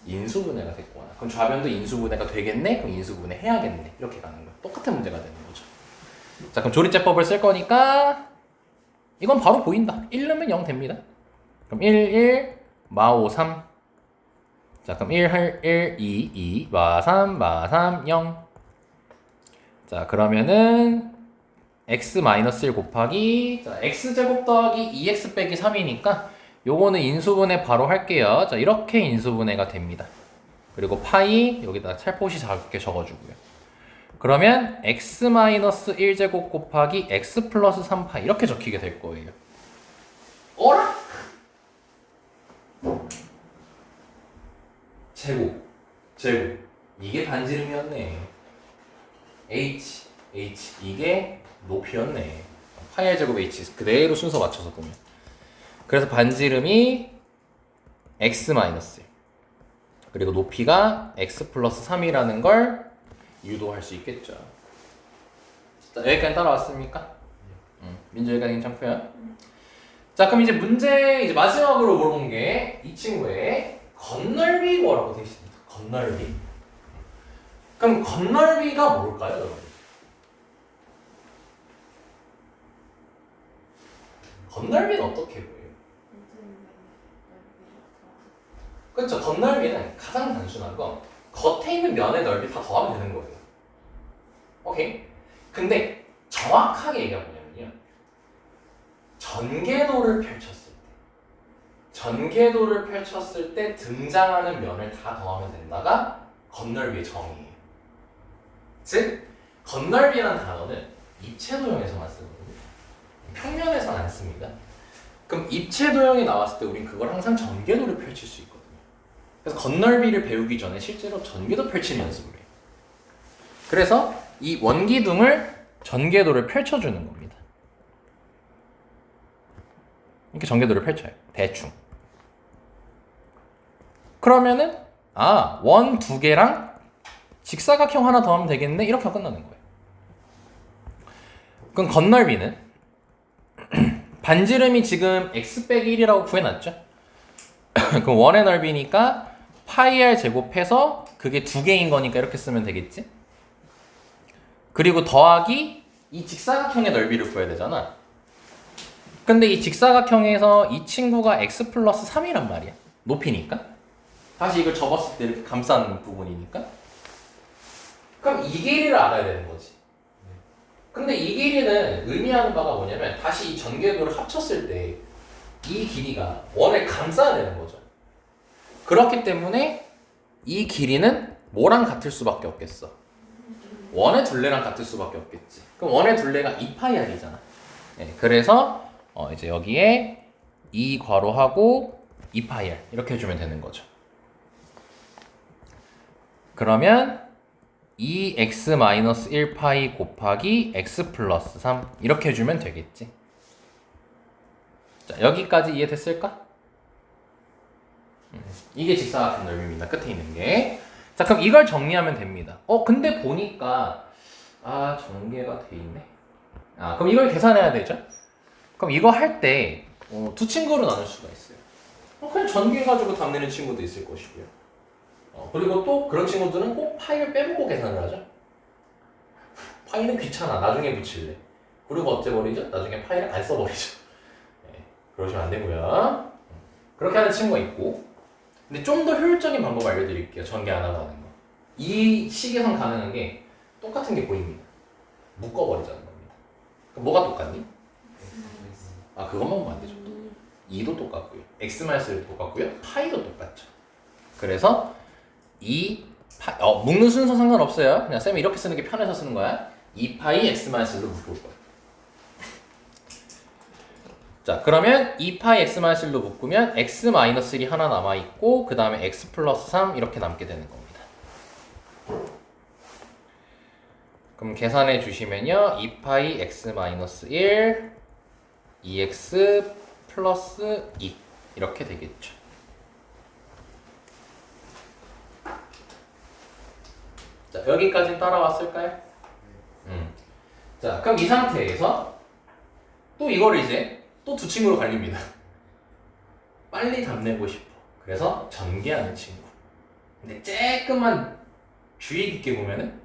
인수분해가 됐구나. 그럼 좌변도 인수분해가 되겠네? 그럼 인수분해 해야겠네. 이렇게 가는 거예요. 똑같은 문제가 되는 거죠. 자, 그럼 조리제법을 쓸 거니까 이건 바로 보인다. 1 넣으면 0 됩니다. 그럼 1, 1, 마5, 3. 자, 그럼 1, 2, 2, 마3, 마3, 0. 자, 그러면은 x-1 곱하기 자, x제곱 더하기 2x 빼기 3이니까 요거는 인수분해 바로 할게요. 자, 이렇게 인수분해가 됩니다. 그리고 파이 여기다 살포시 작게 적어주고요. 그러면 x-1제곱 곱하기 x 플러스 3파이 이렇게 적히게 될 거예요. 어라? 제곱 이게 반지름이었네. h 이게 높이였네. 파이의 제곱 h 그대로 순서 맞춰서 보면 그래서 반지름이 x 마이너스 그리고 높이가 x 플러스 3이라는 걸 유도할 수 있겠죠. 자, 여기까지 따라왔습니까? 민주 여기까지 괜찮고요. 자, 그럼 이제 문제 이제 마지막으로 물어본 게 이 친구의 건널비 뭐라고 되어 있습니다. 건널비. 그럼 건널비가 뭘까요, 여러분? 건널비는 어떻게 보여요? 그렇죠. 건널비는 가장 단순한 건 겉에 있는 면의 넓이 다 더하면 되는 거예요. 오케이? 근데 정확하게 얘기하면요. 전개도를 펼쳤을 때 등장하는 면을 다 더하면 된다가 건널비의 정의예요. 즉, 건널비라는 단어는 입체도형에서만 쓰거든요. 평면에서는 안 씁니다. 그럼 입체도형이 나왔을 때 우린 그걸 항상 전개도를 펼칠 수 있거든요. 그래서 건널비를 배우기 전에 실제로 전개도 펼치는 연습을 해요. 그래서 이 원기둥을 전개도를 펼쳐주는 겁니다. 이렇게 전개도를 펼쳐요. 대충. 그러면은 원 두 개랑 직사각형 하나 더 하면 되겠네? 이렇게 하고 끝나는 거예요. 그럼 건널비는 반지름이 지금 x 빼기 1이라고 구해놨죠? 그럼 원의 넓이니까 파이 r 제곱해서 그게 두 개인 거니까 이렇게 쓰면 되겠지? 그리고 더하기 이 직사각형의 넓이를 구해야 되잖아. 근데 이 직사각형에서 이 친구가 x 플러스 3이란 말이야. 높이니까. 다시 이걸 접었을 때 이렇게 감싼 부분이니까. 그럼 이 길이를 알아야 되는 거지. 근데 이 길이는 의미하는 바가 뭐냐면 다시 이 전개도를 합쳤을 때 이 길이가 원을 감싸야 되는 거죠. 그렇기 때문에 이 길이는 뭐랑 같을 수밖에 없겠어? 원의 둘레랑 같을 수밖에 없겠지. 그럼 원의 둘레가 2파이r이잖아. 네, 그래서 이제 여기에 2 괄호하고 2파이r 이렇게 해주면 되는 거죠. 그러면 2x-1파이 곱하기 x 플러스 3 이렇게 해주면 되겠지. 자, 여기까지 이해됐을까? 이게 직사각형 넓이입니다. 끝에 있는 게. 자, 그럼 이걸 정리하면 됩니다. 근데 보니까 전개가 돼 있네. 그럼 이걸 계산해야 되죠? 그럼 이거 할 때 두 친구로 나눌 수가 있어요. 그냥 전개 가지고 답내는 친구도 있을 것이고요. 그리고 또 그런 친구들은 꼭 파이를 빼먹고 계산을 하죠. 파이는 귀찮아. 나중에 붙일래. 그리고 어째 버리죠? 나중에 파이를 안 써버리죠. 네, 그러시면 안 되고요. 그렇게 하는 친구가 있고 근데 좀 더 효율적인 방법 알려드릴게요. 전개 안 하고 하는 거. 이 식에선 가능한 게 똑같은 게 보입니다. 묶어버리자는 겁니다. 그럼 뭐가 똑같니? 그것만 보면 안 되죠. 2도 똑같고요. x-1도 똑같고요. 파이도 똑같죠. 그래서 묶는 순서 상관없어요. 그냥 쌤이 이렇게 쓰는 게 편해서 쓰는 거야. 2파이 x-1로 묶을 거야. 자, 그러면 2파이 x-1로 묶으면 x-1이 하나 남아있고 그 다음에 x 플러스 3 이렇게 남게 되는 겁니다. 그럼 계산해 주시면요. 2파이 x-1 2x 플러스 2 이렇게 되겠죠. 자, 여기까지 따라왔을까요? 자, 그럼 이 상태에서 또 이거를 이제 또 두 친구로 갈립니다. 빨리 답 내고 싶어. 그래서 전개하는 친구. 근데 쬐끔만 주의 깊게 보면은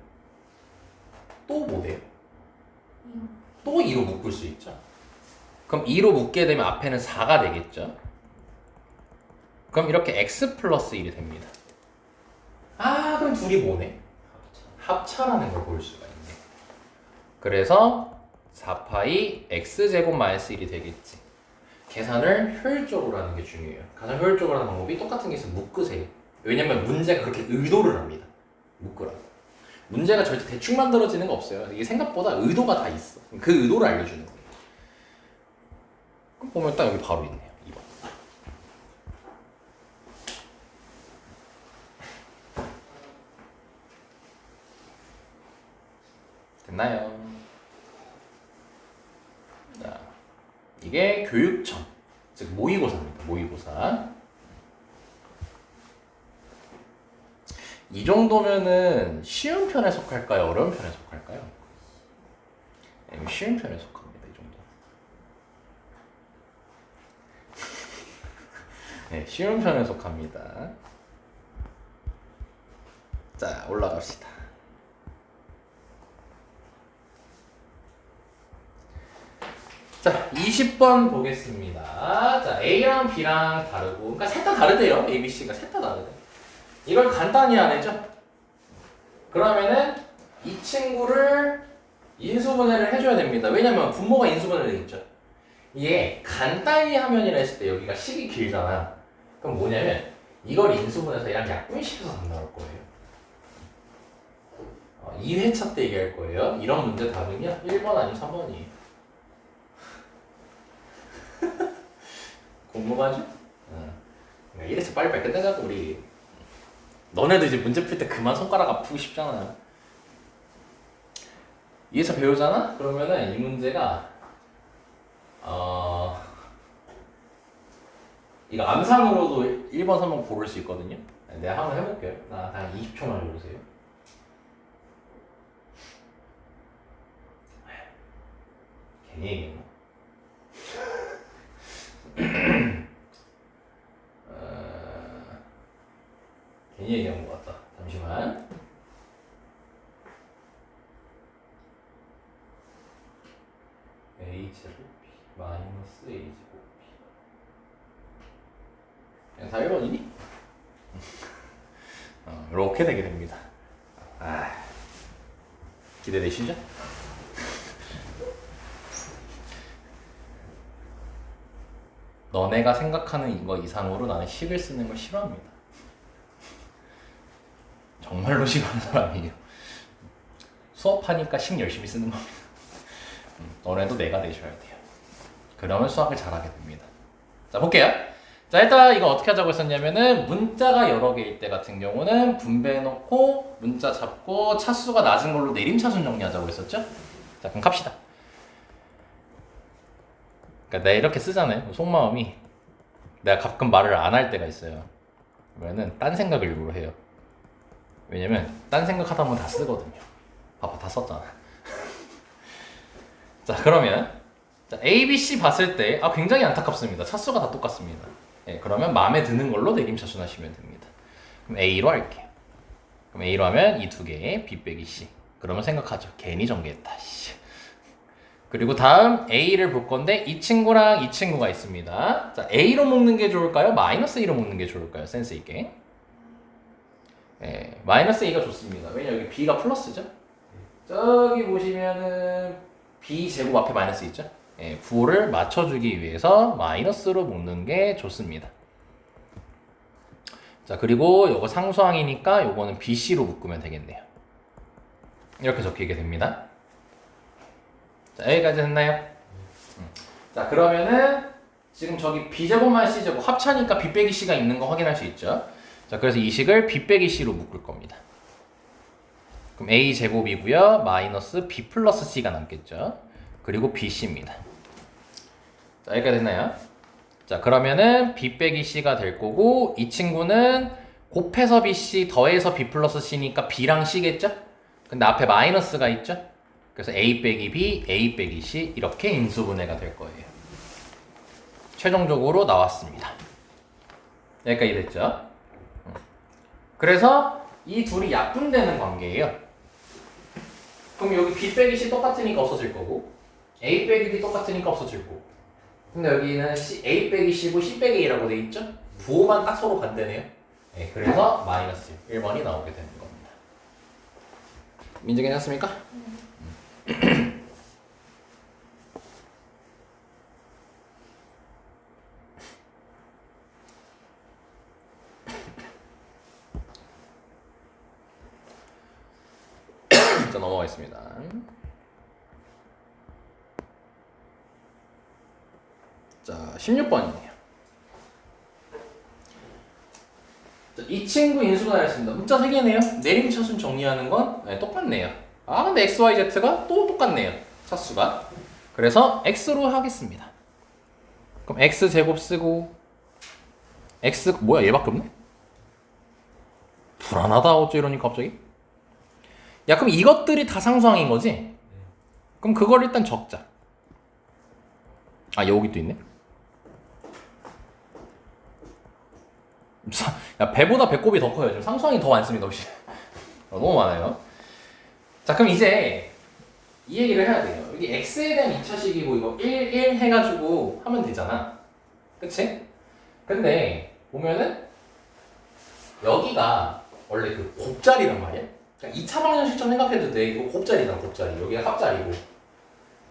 또 뭐 돼요? 또 2로 묶을 수 있죠. 그럼 2로 묶게 되면 앞에는 4가 되겠죠. 그럼 이렇게 x 플러스 1이 됩니다. 아, 그럼 둘이 뭐네? 합차라는 걸 볼 수가 있네. 그래서 4파이 x제곱 마이너스 1이 되겠지. 계산을 효율적으로 하는 게 중요해요. 가장 효율적으로 하는 방법이 똑같은 게 있으면 묶으세요. 왜냐면 문제가 그렇게 의도를 합니다. 묶으라고. 문제가 절대 대충 만들어지는 거 없어요. 이게 생각보다 의도가 다 있어. 그 의도를 알려주는 거예요. 그럼 보면 딱 여기 바로 있네요. 2번. 됐나요? 자, 이게 교육청, 즉 모의고사입니다. 모의고사. 이 정도면은 쉬운 편에 속할까요? 어려운 편에 속할까요? 쉬운 편에 속합니다. 이 정도. 네, 쉬운 편에 속합니다. 자, 올라갑시다. 자, 20번 보겠습니다. 자, A랑 B랑 다르고, 그러니까 셋 다 다르대요. A, B, C가 셋 다 다르대. 이걸 간단히 안 해죠? 그러면은 이 친구를 인수분해를 해줘야 됩니다. 왜냐면 분모가 인수분해를 돼 있죠. 이게 간단히 하면이라 했을 때 여기가 식이 길잖아. 그럼 뭐냐면 이걸 인수분해서 얘랑 약분시켜서 답 나올 거예요. 2회차 때 얘기할 거예요. 이런 문제 답은요 1번 아니면 3번이에요. 궁금하죠? 1회차 빨리빨리 끝내자고 우리. 너네도 이제 문제 풀 때 그만 손가락 아프고 싶잖아. 2회차 배우잖아? 그러면은 이 문제가 이거 암산으로도 1번, 3번 고를 수 있거든요. 내가 한번 해볼게요. 나 단 20초만 해보세요. 괜히 얘기했나? 괜히 얘기한 것 같다. 잠시만. a 제곱 b 마이너스 a 제곱 b. 그냥 다 1번이니? 이렇게 되게 됩니다. 기대되시죠? 너네가 생각하는 이거 이상으로 나는 식을 쓰는 걸 싫어합니다. 정말로 싫어하는 사람이에요. 수업하니까 식 열심히 쓰는 겁니다. 너네도 내가 되셔야 돼요. 그러면 수학을 잘하게 됩니다. 자, 볼게요. 자, 일단 이거 어떻게 하자고 했었냐면은 문자가 여러 개일 때 같은 경우는 분배해놓고 문자 잡고 차수가 낮은 걸로 내림차순 정리하자고 했었죠? 자, 그럼 갑시다. 그러니까 내가 이렇게 쓰잖아요. 속마음이 내가 가끔 말을 안 할 때가 있어요. 그러면은 딴 생각을 일부러 해요. 왜냐면 딴 생각하다 보면 다 쓰거든요. 봐봐, 다 썼잖아. 자, 그러면 자, A, B, C 봤을 때 굉장히 안타깝습니다. 차수가 다 똑같습니다. 예, 그러면 마음에 드는 걸로 내림차순 하시면 됩니다. 그럼 A로 할게요. 그럼 A로 하면 이 두 개 B 빼기 C. 그러면 생각하죠. 괜히 전개했다. 씨. 그리고 다음 A를 볼 건데 이 친구랑 이 친구가 있습니다. 자, A로 묶는 게 좋을까요? 마이너스 A로 묶는 게 좋을까요? 센스 있게. 예, 마이너스 A가 좋습니다. 왜냐 여기 B가 플러스죠? 저기 보시면은 B 제곱 앞에 마이너스 있죠? 예, 부호를 맞춰주기 위해서 마이너스로 묶는 게 좋습니다. 자, 그리고 요거 상수항이니까 요거는 BC로 묶으면 되겠네요. 이렇게 적히게 됩니다. 자, 여기까지 됐나요? 자, 그러면은 지금 저기 B제곱만 C제곱 합차니까 B 빼기 C가 있는 거 확인할 수 있죠? 자, 그래서 이 식을 B 빼기 C로 묶을 겁니다. 그럼 A 제곱이고요. 마이너스 B 플러스 C가 남겠죠. 그리고 BC입니다. 자, 여기까지 됐나요? 자, 그러면은 B 빼기 C가 될 거고 이 친구는 곱해서 BC 더해서 B 플러스 C니까 B랑 C겠죠? 근데 앞에 마이너스가 있죠? 그래서 A 빼기 B, A 빼기 C 이렇게 인수분해가 될 거예요. 최종적으로 나왔습니다. 여기까지 됐죠? 그래서 이 둘이 약분되는 관계예요. 그럼 여기 B 빼기 C 똑같으니까 없어질 거고 A 빼기 B 똑같으니까 없어질 거고 근데 여기는 A 빼기 C고 C 빼기 A라고 돼 있죠? 부호만 딱 서로 반대네요. 네, 그래서 마이너스 1번이 나오게 되는 겁니다. 민지 괜찮습니까? 자, 넘어가겠습니다. 자, 16번이네요. 이 친구 인수분해를 했습니다. 문자 3개네요. 내림차순 정리하는 건 똑같네요. 아, 근데 x, y, z가 또 똑같네요. 차수가. 그래서 x로 하겠습니다. 그럼 x 제곱 쓰고 x 뭐야 얘밖에 없네? 불안하다 어째 이러니까 갑자기? 야 그럼 이것들이 다 상수항인 거지? 그럼 그걸 일단 적자. 아 여기 또 있네? 야 배보다 배꼽이 더 커요. 지금 상수항이 더 많습니다 혹시. 너무 많아요. 자 그럼 이제 이 얘기를 해야 돼요. 여기 x에 대한 2차식이고 이거 1 해가지고 하면 되잖아. 그치? 근데 보면은 여기가 원래 그 곱자리란 말이야. 그러니까 2차 방정식처럼 생각해도 돼. 이거 곱자리다 곱자리. 여기가 합자리고.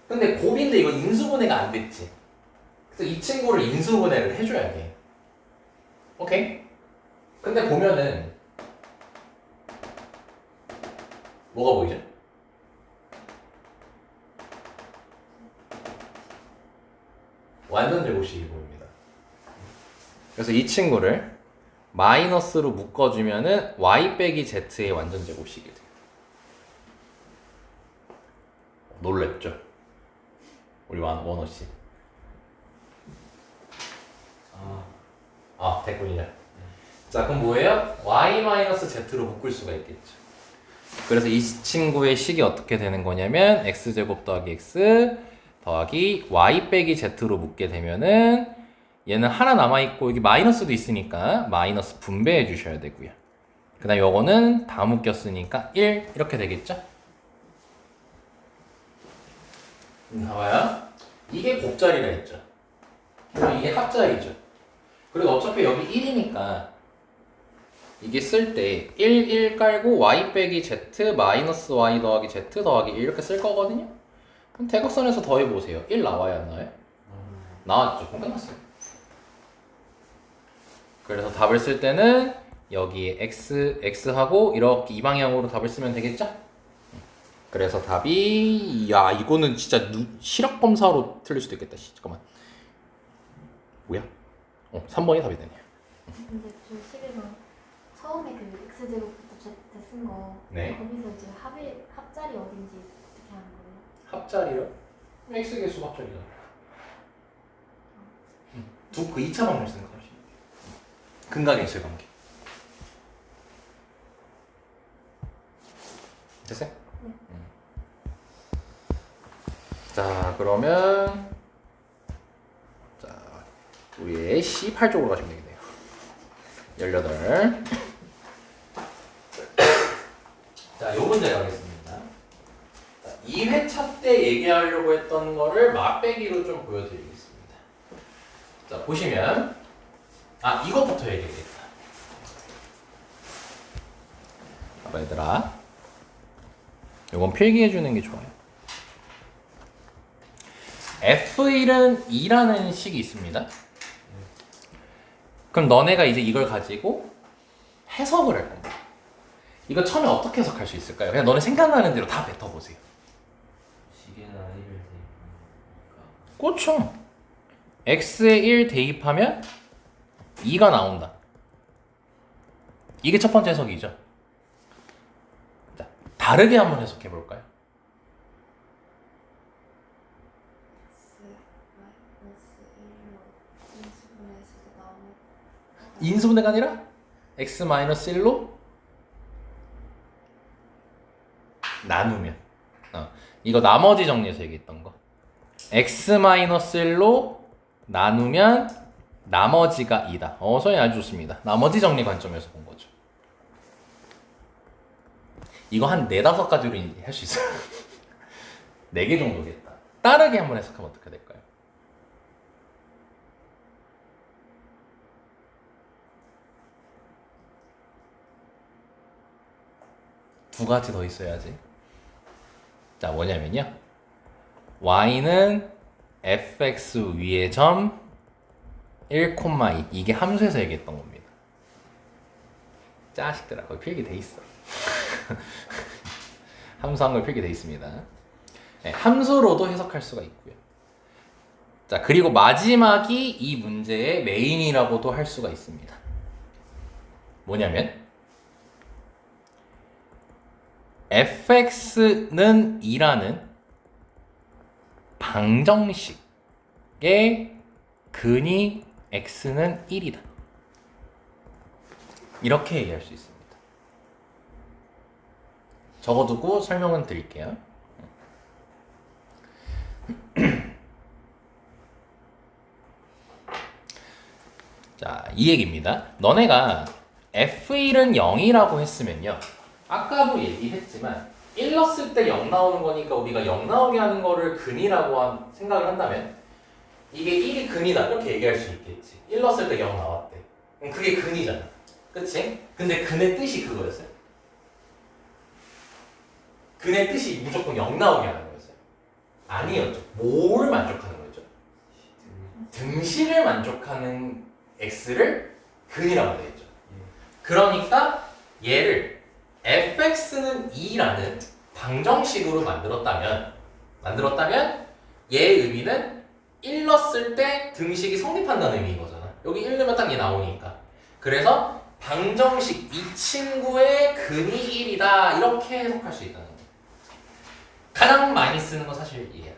근데 곱인데 이건 인수분해가 안 됐지. 그래서 이 친구를 인수분해를 해줘야 돼. 오케이? 근데 보면은 뭐가 보이죠? 완전 제곱식이 보입니다. 그래서 이 친구를 마이너스로 묶어주면은 y 빼기 z의 완전 제곱식이 돼요. 놀랬죠? 우리 원호 씨. 됐군요. 자 그럼 뭐예요? y 마이너스 z로 묶을 수가 있겠죠. 그래서 이 친구의 식이 어떻게 되는 거냐면 x제곱 더하기 x 더하기 y 빼기 z로 묶게 되면은 얘는 하나 남아있고 여기 마이너스도 있으니까 마이너스 분배해 주셔야 되고요. 그 다음 요거는 다 묶였으니까 1 이렇게 되겠죠? 봐봐요. 이게 곱자리라 했죠. 그리고 이게 합자리죠. 그리고 어차피 여기 1이니까 이게 쓸 때 1 깔고 y 빼기 z 마이너스 y 더하기 z 더하기 1 이렇게 쓸 거거든요. 그럼 대각선에서 더해보세요. 1 나와야 안 나와요? 나왔죠. 그럼 끝났어요. 그래서 답을 쓸 때는 여기에 x하고 이렇게 이 방향으로 답을 쓰면 되겠죠? 그래서 답이 야 이거는 진짜 시력 검사로 틀릴 수도 있겠다. 잠깐만. 뭐야? 3번이 답이 되네요. 근데 좀 실은 처음에 그 x제곱부터 z 쓴 거 네. 거기서 이제 합자리 어딘지 어떻게 하는 거예요? 합자리요? x 개수 합자리잖아. 그 2차 방정 쓰는 거. 근각의 실관계. 됐어요? 네. 자 그러면 자 우리의 C8 쪽으로 가시면 되겠네요. 18. 자, 요 문제 가겠습니다. 2회차 때 얘기하려고 했던 거를 맛배기로 좀 보여드리겠습니다. 자 보시면 이것부터 얘기해야겠다. 봐봐 얘들아. 요건 필기해주는 게 좋아요. F1은 2라는 식이 있습니다. 그럼 너네가 이제 이걸 가지고 해석을 할 겁니다. 이거 처음에 어떻게 해석할 수 있을까요? 그냥 너네 생각나는 대로 다 뱉어보세요. 시계나 1을 대입하니까 그렇죠. x에 1 대입하면 2가 나온다. 이게 첫 번째 해석이죠. 자, 다르게 한번 해석해 볼까요? x 마이너스 1로 인수분해해서 나오면 인수분해가 아니라 x-1로 나누면 이거 나머지 정리해서 얘기했던 거 x-1로 나누면 나머지가 2다. 선생님 아주 좋습니다. 나머지 정리 관점에서 본 거죠. 이거 한 4-5가지로 할 수 있어요. 4개 정도겠다. 다르게 한번 해석하면 어떻게 될까요? 두 가지 더 있어야지. 자, 뭐냐면요. y는 fx 위의 점 1,2 이게 함수에서 얘기했던 겁니다. 자식들아, 거기 필기돼 있어. 함수한 걸 필기돼 있습니다. 네, 함수로도 해석할 수가 있고요. 자, 그리고 마지막이 이 문제의 메인이라고도 할 수가 있습니다. 뭐냐면 fx는 2라는 방정식의 근이 x는 1이다. 이렇게 얘기할 수 있습니다. 적어두고 설명은 드릴게요. 자, 이 얘기입니다. 너네가 f1은 0이라고 했으면요. 아까도 얘기했지만 1 넣었을 때 0 나오는 거니까 우리가 0 나오게 하는 거를 근이라고 생각을 한다면 이게 1이 근이다 이렇게 얘기할 수 있겠지. 1 넣었을 때 0 나왔대. 그럼 그게 근이잖아. 그치? 근데 근의 뜻이 그거였어요. 근의 뜻이 무조건 0 나오게 하는 거였어요. 아니었죠. 뭐를 만족하는 거였죠? 등식을 만족하는 x를 근이라고 되겠죠. 그러니까 얘를 fx는 2라는 방정식으로 만들었다면 얘의 의미는 1 넣었을 때 등식이 성립한다는 의미인 거잖아. 여기 1 넣으면 딱 얘 나오니까. 그래서 방정식 이 친구의 근이 1이다 이렇게 해석할 수 있다는 거야. 가장 많이 쓰는 건 사실 얘야.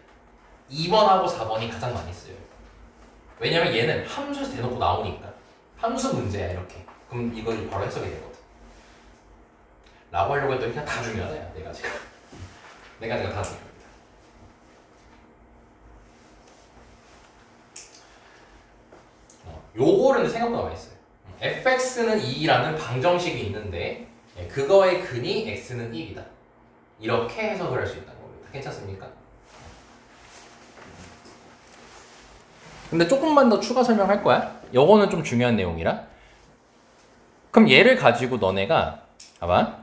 2번하고 4번이 가장 많이 쓰여요. 왜냐면 얘는 함수에서 대놓고 나오니까 함수 문제야 이렇게. 그럼 이걸 바로 해석이 되거든. 라고 하려고 했더니 그냥 다 중요하다. 네 가지가 다 중요합니다. 요거는 생각보다 많이 써요. fx는 2라는 방정식이 있는데 그거의 근이 x는 1이다. 이렇게 해석을 할 수 있다는 겁니다. 괜찮습니까? 근데 조금만 더 추가 설명할 거야. 요거는 좀 중요한 내용이라. 그럼 얘를 가지고 너네가 봐봐.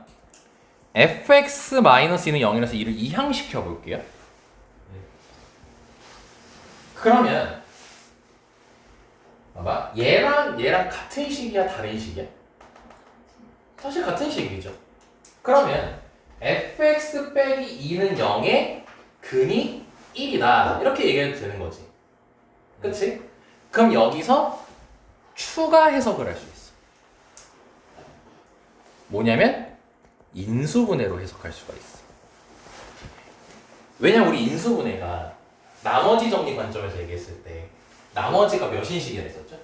fx-2는 0이라서 2를 이항시켜 볼게요. 그러면 봐봐. 얘랑 같은 식이야 다른 식이야? 사실 같은 식이죠. 그러면 fx 빼기 2는 0의 근이 1이다 이렇게 얘기해도 되는 거지. 그치? 그럼 여기서 추가 해석을 할 수 있어. 뭐냐면 인수분해로 해석할 수가 있어. 왜냐면 우리 인수분해가 나머지 정리 관점에서 얘기했을 때 나머지가 몇인식이라 했었죠?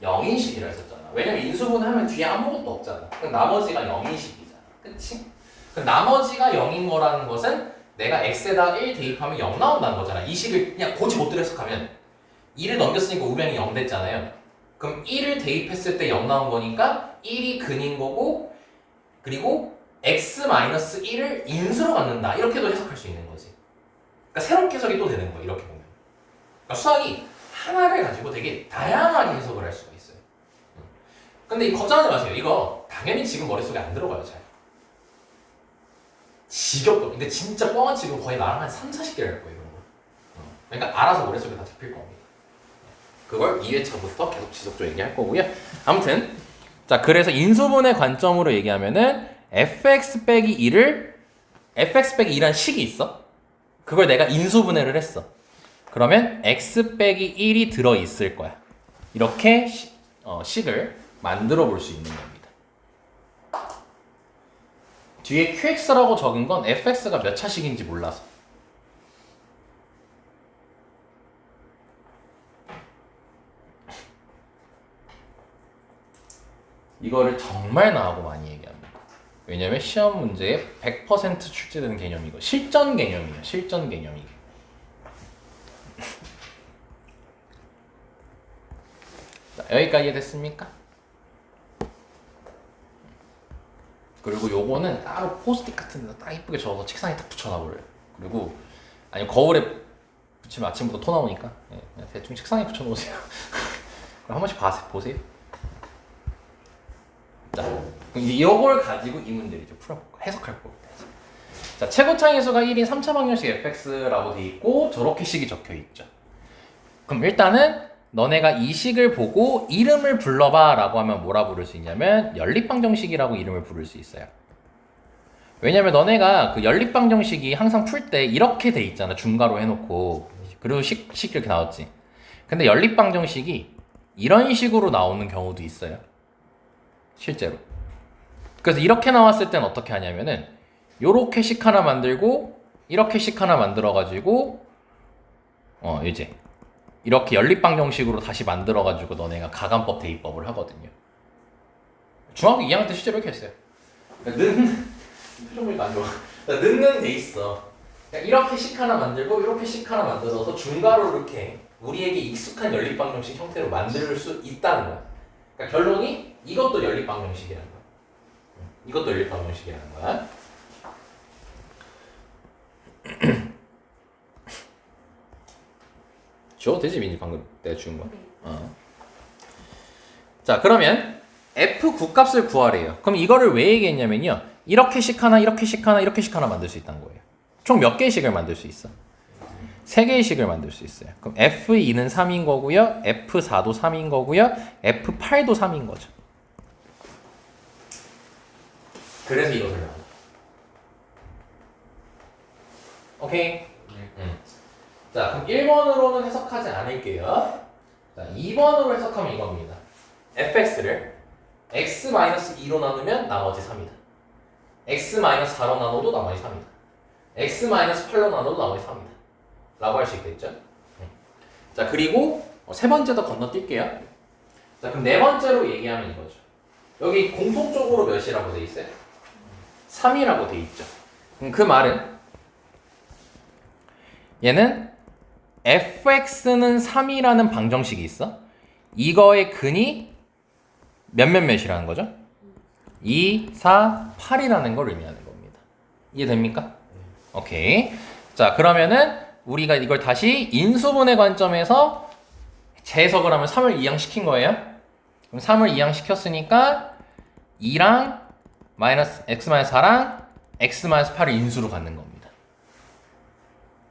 0인식이라 했었잖아. 왜냐면 인수분해하면 뒤에 아무것도 없잖아. 그럼 나머지가 0인식이잖아. 그치? 그럼 나머지가 0인 거라는 것은 내가 x에다 1 대입하면 0 나온다는 거잖아. 이 식을 그냥 고지못대로 해석하면 2를 넘겼으니까 우변이 0 됐잖아요. 그럼 1을 대입했을 때 0 나온 거니까 1이 근인 거고 그리고 x-1을 인수로 갖는다. 이렇게도 해석할 수 있는 거지. 그러니까 새롭게 해석이 또 되는 거야. 이렇게 보면. 그러니까 수학이 하나를 가지고 되게 다양하게 해석을 할 수가 있어요. 근데 이 걱정하지 마세요. 이거 당연히 지금 머릿속에 안 들어가요. 잘. 지겹도. 근데 진짜 뻥한 지금 거의 나랑 한 3-40개를 할 거예요. 이런 거. 그러니까 알아서 머릿속에 다 잡힐 겁니다. 그걸 2회차부터 계속 지속적으로 얘기할 거고요. 아무튼 자 그래서 인수분해 관점으로 얘기하면은 fx 빼기 2를 fx 빼기 2라는 식이 있어. 그걸 내가 인수분해를 했어. 그러면 x 빼기 1이 들어있을 거야. 이렇게 식을 만들어 볼 수 있는 겁니다. 뒤에 qx라고 적은 건 fx가 몇 차식인지 몰라서. 이거를 정말 나하고 많이 얘기합니다. 왜냐면 시험 문제에 100% 출제되는 개념이고 실전 개념이에요. 실전 개념이. 자, 여기까지 됐습니까? 그리고 요거는 따로 포스트잇 같은 데다 딱 이쁘게 적어서 책상에 딱 붙여놔버려요. 그리고 아니 거울에 붙이면 아침부터 토 나오니까 그냥 대충 책상에 붙여놓으세요. 그럼 한 번씩 보세요. 자, 그럼 이제 이걸 가지고 이 문제를 이제 풀어볼까? 해석할 겁니다. 자, 최고 차항수가 1인 3차 방정식 fx라고 돼 있고 저렇게 식이 적혀 있죠. 그럼 일단은 너네가 이 식을 보고 이름을 불러봐 라고 하면 뭐라 부를 수 있냐면 연립방정식이라고 이름을 부를 수 있어요. 왜냐면 너네가 그 연립방정식이 항상 풀 때 이렇게 돼 있잖아. 중괄호 해놓고 그리고 식 이렇게 나왔지. 근데 연립방정식이 이런 식으로 나오는 경우도 있어요. 실제로. 그래서 이렇게 나왔을 땐 어떻게 하냐면은 요렇게 식 하나 만들고 이렇게 식 하나 만들어가지고 이제 이렇게 연립방정식으로 다시 만들어가지고 너네가 가간법 대입법을 하거든요. 중학교 2학년 때 실제로 이렇게 했어요. 표정 보니까 안 좋아. 넣는 돼 있어. 이렇게 식 하나 만들고 이렇게 식 하나 만들어서 중괄호 이렇게 우리에게 익숙한 연립방정식 형태로 만들 수 있다는 거야. 그러니까 결론이 이것도 연립방정식이라는 거야. 이것도 연립방정식이라는 거야. 줘도 되지 민지 방금 내가 준 거. 자 그러면 f 값을 구하래요. 그럼 이거를 왜 얘기했냐면요. 이렇게 식 하나, 이렇게 식 하나, 이렇게 식 하나 만들 수 있다는 거예요. 총 몇 개의 식을 만들 수 있어? 3개의 식을 만들 수 있어요. 그럼 F2는 3인 거고요. F4도 3인 거고요. F8도 3인 거죠. 그래서 이것을 나온다. 오케이? 자, 그럼 1번으로는 해석하지 않을게요. 자, 2번으로 해석하면 이겁니다. fx를 x-2로 나누면 나머지 3이다. x-4로 나눠도 나머지 3이다. x-8로 나눠도 나머지 3이다. 라고 할 수 있겠죠? 자, 그리고 세 번째도 건너뛸게요. 자, 그럼 네 번째로 얘기하면 이거죠. 여기 공통적으로 몇이라고 돼 있어요? 3이라고 돼 있죠. 그럼 그 말은 얘는 fx는 3이라는 방정식이 있어. 이거의 근이 몇몇몇이라는 거죠? 2, 4, 8이라는 걸 의미하는 겁니다. 이해됩니까? 오케이. 자, 그러면은 우리가 이걸 다시 인수분해 관점에서 재해석을 하면 3을 이항시킨 거예요. 그럼 3을 이항시켰으니까 2랑 x-4랑 x-8을 인수로 갖는 겁니다.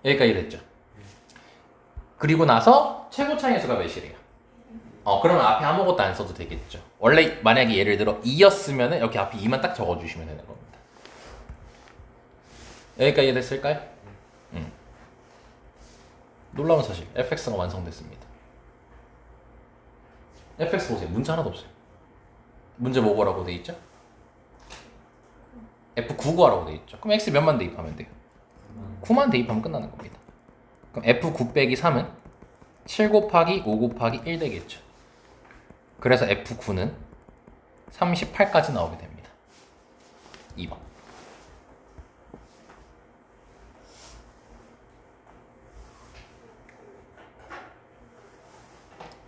여기까지 됐죠? 그리고 나서 최고 차이수가 몇이래요? 그러면 앞에 아무것도 안 써도 되겠죠. 원래 만약에 예를 들어 2였으면 이렇게 앞에 2만 딱 적어주시면 되는 겁니다. 여기까지 됐을까요? 놀라운 사실, fx가 완성됐습니다. fx 보세요. 문제 하나도 없어요. 문제 뭐 구하라고 돼 있죠? f9 구하라고 돼 있죠. 그럼 x 몇만 대입하면 돼요? 9만 대입하면 끝나는 겁니다. 그럼 f9 빼기 3은 7 곱하기 5 곱하기 1 되겠죠. 그래서 f9는 38까지 나오게 됩니다. 2번.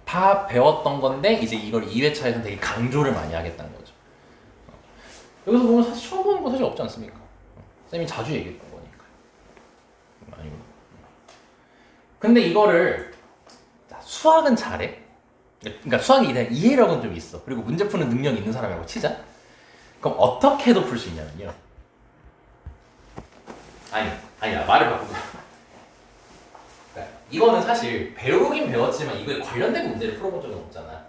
다 배웠던 건데 이제 이걸 2회차에서 되게 강조를 많이 하겠다는 거죠. 여기서 보면 사실 처음 보는 거 사실 없지 않습니까? 쌤이 자주 얘기했던 거니까. 아니면. 근데 이거를 수학은 잘해. 그러니까 수학이 대한 이해력은 좀 있어. 그리고 문제 푸는 능력이 있는 사람이라고 치자. 그럼 어떻게 해도 풀 수 있냐면요. 아니야 말을 바꾸자. 이거는 사실 배우긴 배웠지만 이거에 관련된 문제를 풀어본 적은 없잖아.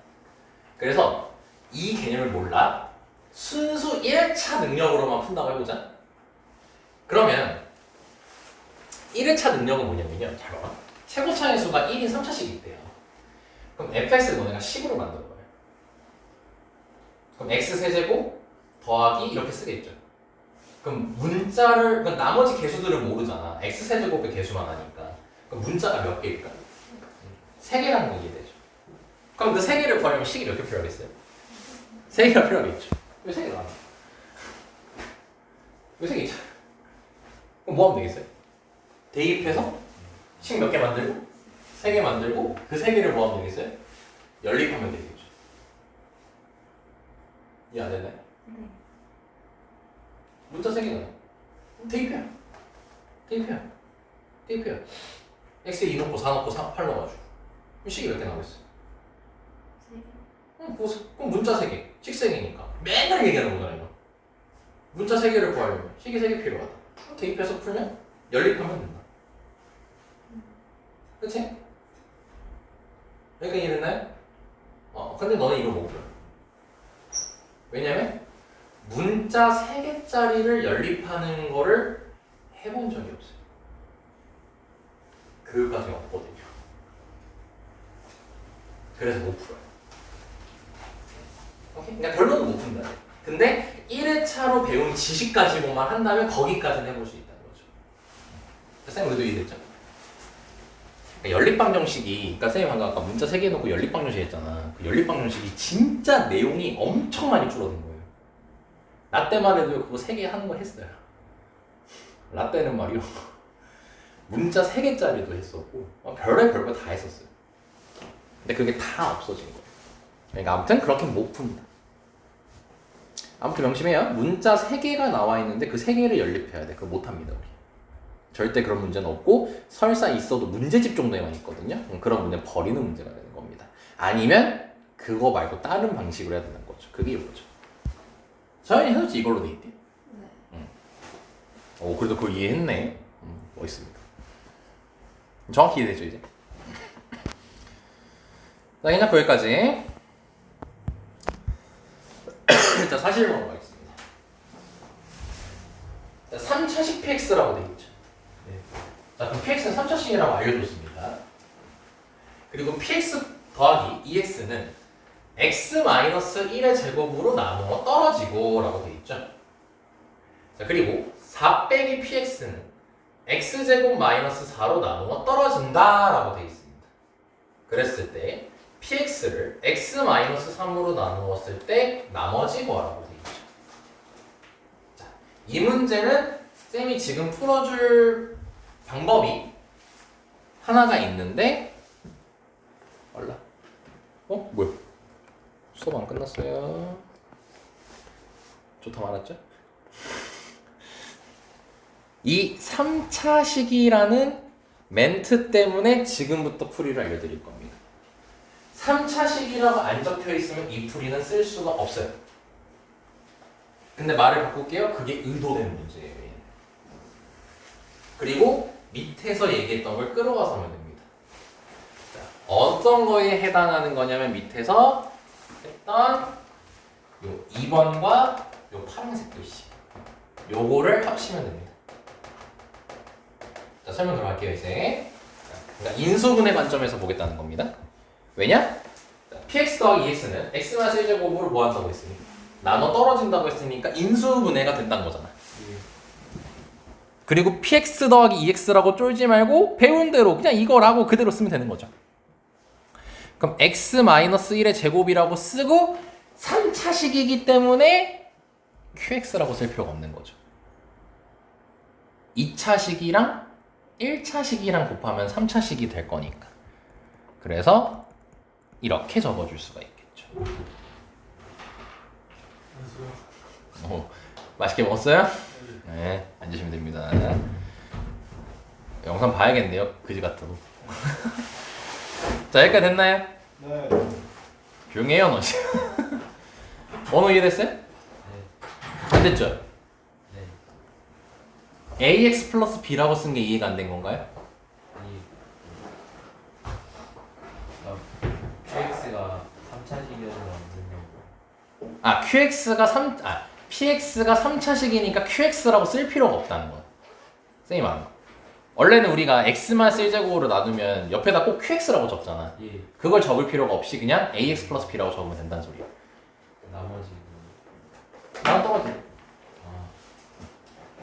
그래서 이 개념을 몰라. 순수 1차 능력으로만 푼다고 해보자. 그러면 1회차 능력은 뭐냐면요. 잘 봐봐. 최고 차의수가 1인 3차식이 있대요. 그럼 fx를 너네가 10으로 만들어 봐요. 그럼 x 세제곱 더하기 이렇게 쓰겠죠. 그럼 문자를, 그럼 나머지 개수들은 모르잖아. x 세제곱의 개수만 아니까. 그럼 문자가 몇 개일까? 3개라는 거 이해되죠. 그럼 그 3개를 구하려면 식이 몇 개 필요하겠어요? 세 개가 필요하겠죠. 왜 세 개가 나와? 왜 세 개 있잖아. 그럼 뭐 하면 되겠어요? 대입해서 식 몇 개 만들고 세 개 만들고 그 세 개를 뭐 하면 되겠어요? 연립하면 되겠죠. 이해 안 되나요? 네. 문자 세 개가 나와. 대입해요. 대입해요. 대입해요. x에 2 넣고 4 넣고 8 넣어가지고 그럼 식이 몇 개 나오겠어요? 3개. 그럼 문자 3개, 식 3개니까 맨날 얘기하는 거잖아요. 문자 3개를 구하려면 식이 3개 필요하다. 대입해서 풀면 연립하면 된다. 그치? 여기까지 이해됐나요? 근데 너는 이걸 못 풀어. 왜냐면 문자 3개짜리를 연립하는 거를 해본 적이 없어요. 그거까지 없거든요. 그래서 못 풀어요. 오케이? 그러니까 결론은 못 푼다. 근데 1회차로 배운 지식 가지고만 한다면 거기까지는 해볼 수 있다는 거죠. 쌤 우리도 이해됐죠? 그러니까 연립방 정식이, 그러니까 쌤이 방금 아까 문자 3개 놓고 연립방 정식 했잖아. 그 연립방 정식이 진짜 내용이 엄청 많이 줄어든 거예요. 나 때만 해도 그거 3개 하는 거 했어요. 라떼는 말이요. 문자 3개짜리도 했었고 별의별 거 다 했었어요. 근데 그게 다 없어진 거예요. 그러니까 아무튼 그렇게 못 푼다. 아무튼 명심해요. 문자 3개가 나와 있는데 그 3개를 연립해야 돼. 그거 못합니다 우리. 절대 그런 문제는 없고 설사 있어도 문제집 정도에만 있거든요. 그런 문제는 버리는 문제가 되는 겁니다. 아니면 그거 말고 다른 방식으로 해야 되는 거죠. 그게 이거죠. 서연이 해줬지 이걸로 돼 있대. 네. 오 그래도 그걸 이해했네. 멋있습니다. 정확히 이해되죠 이제. 자 그냥 거기까지. 자 사실 넘어가겠습니다. 자 3차식 px라고 되어 있죠. 네. 자 그럼 px는 3차식이라고 알려줬습니다. 그리고 px 더하기 2x는 x-1의 제곱으로 나누어 떨어지고 라고 되어 있죠. 자 그리고 4 빼기 px는 x제곱 마이너스 4로 나누어 떨어진다 라고 되어 있습니다. 그랬을 때 px를 x-3으로 나누었을 때 나머지 거라고 되어 있죠. 자, 이 문제는 쌤이 지금 풀어줄 방법이 하나가 있는데 얼라 뭐야? 수업 안 끝났어요. 좋다 말았죠? 이 3차식이라는 멘트 때문에 지금부터 풀이를 알려드릴 겁니다. 3차식이라고 안 적혀 있으면 이 풀이는 쓸 수가 없어요. 근데 말을 바꿀게요. 그게 의도된 문제예요. 그리고 밑에서 얘기했던 걸 끌어가서 하면 됩니다. 자, 어떤 거에 해당하는 거냐면 밑에서 했던 요 2번과 요 파란색 글씨 요거를 합치면 됩니다. 자, 설명 들어갈게요 이제. 그러니까 인수분해 관점에서 보겠다는 겁니다. 왜냐? px 더하기 2x는 x-1제곱으로 뭐 한다고 했으니까 나눠 떨어진다고 했으니까 인수분해가 된다는 거잖아. 그리고 px 더하기 2x라고 쫄지 말고 배운 대로 그냥 이거라고 그대로 쓰면 되는 거죠. 그럼 x-1의 제곱이라고 쓰고 3차식이기 때문에 qx라고 쓸 필요가 없는 거죠. 2차식이랑 1차식이랑 곱하면 3차식이 될 거니까. 그래서 이렇게 적어줄 수가 있겠죠. 맛있게 먹었어요? 네, 앉으시면 됩니다. 영상 봐야겠네요. 그지 같아도. 자, 여기까지 됐나요? 네. 조용히 해요, 너. 언어 이해됐어요? 네. 안 됐죠? 네. ax 플러스 b라고 쓴 게 이해가 안 된 건가요? 아니 qx가 3차식이어서 만든다고. 아, px가 3차식이니까 qx라고 쓸 필요가 없다는 거야. 쌤이 말한 거. 원래는 우리가 x만 세제곱으로 나누면 옆에다 꼭 qx라고 적잖아. 예. 그걸 적을 필요가 없이 그냥 ax 플러스 b라고 적으면 된다는 소리야. 나머지 나는 떨어져.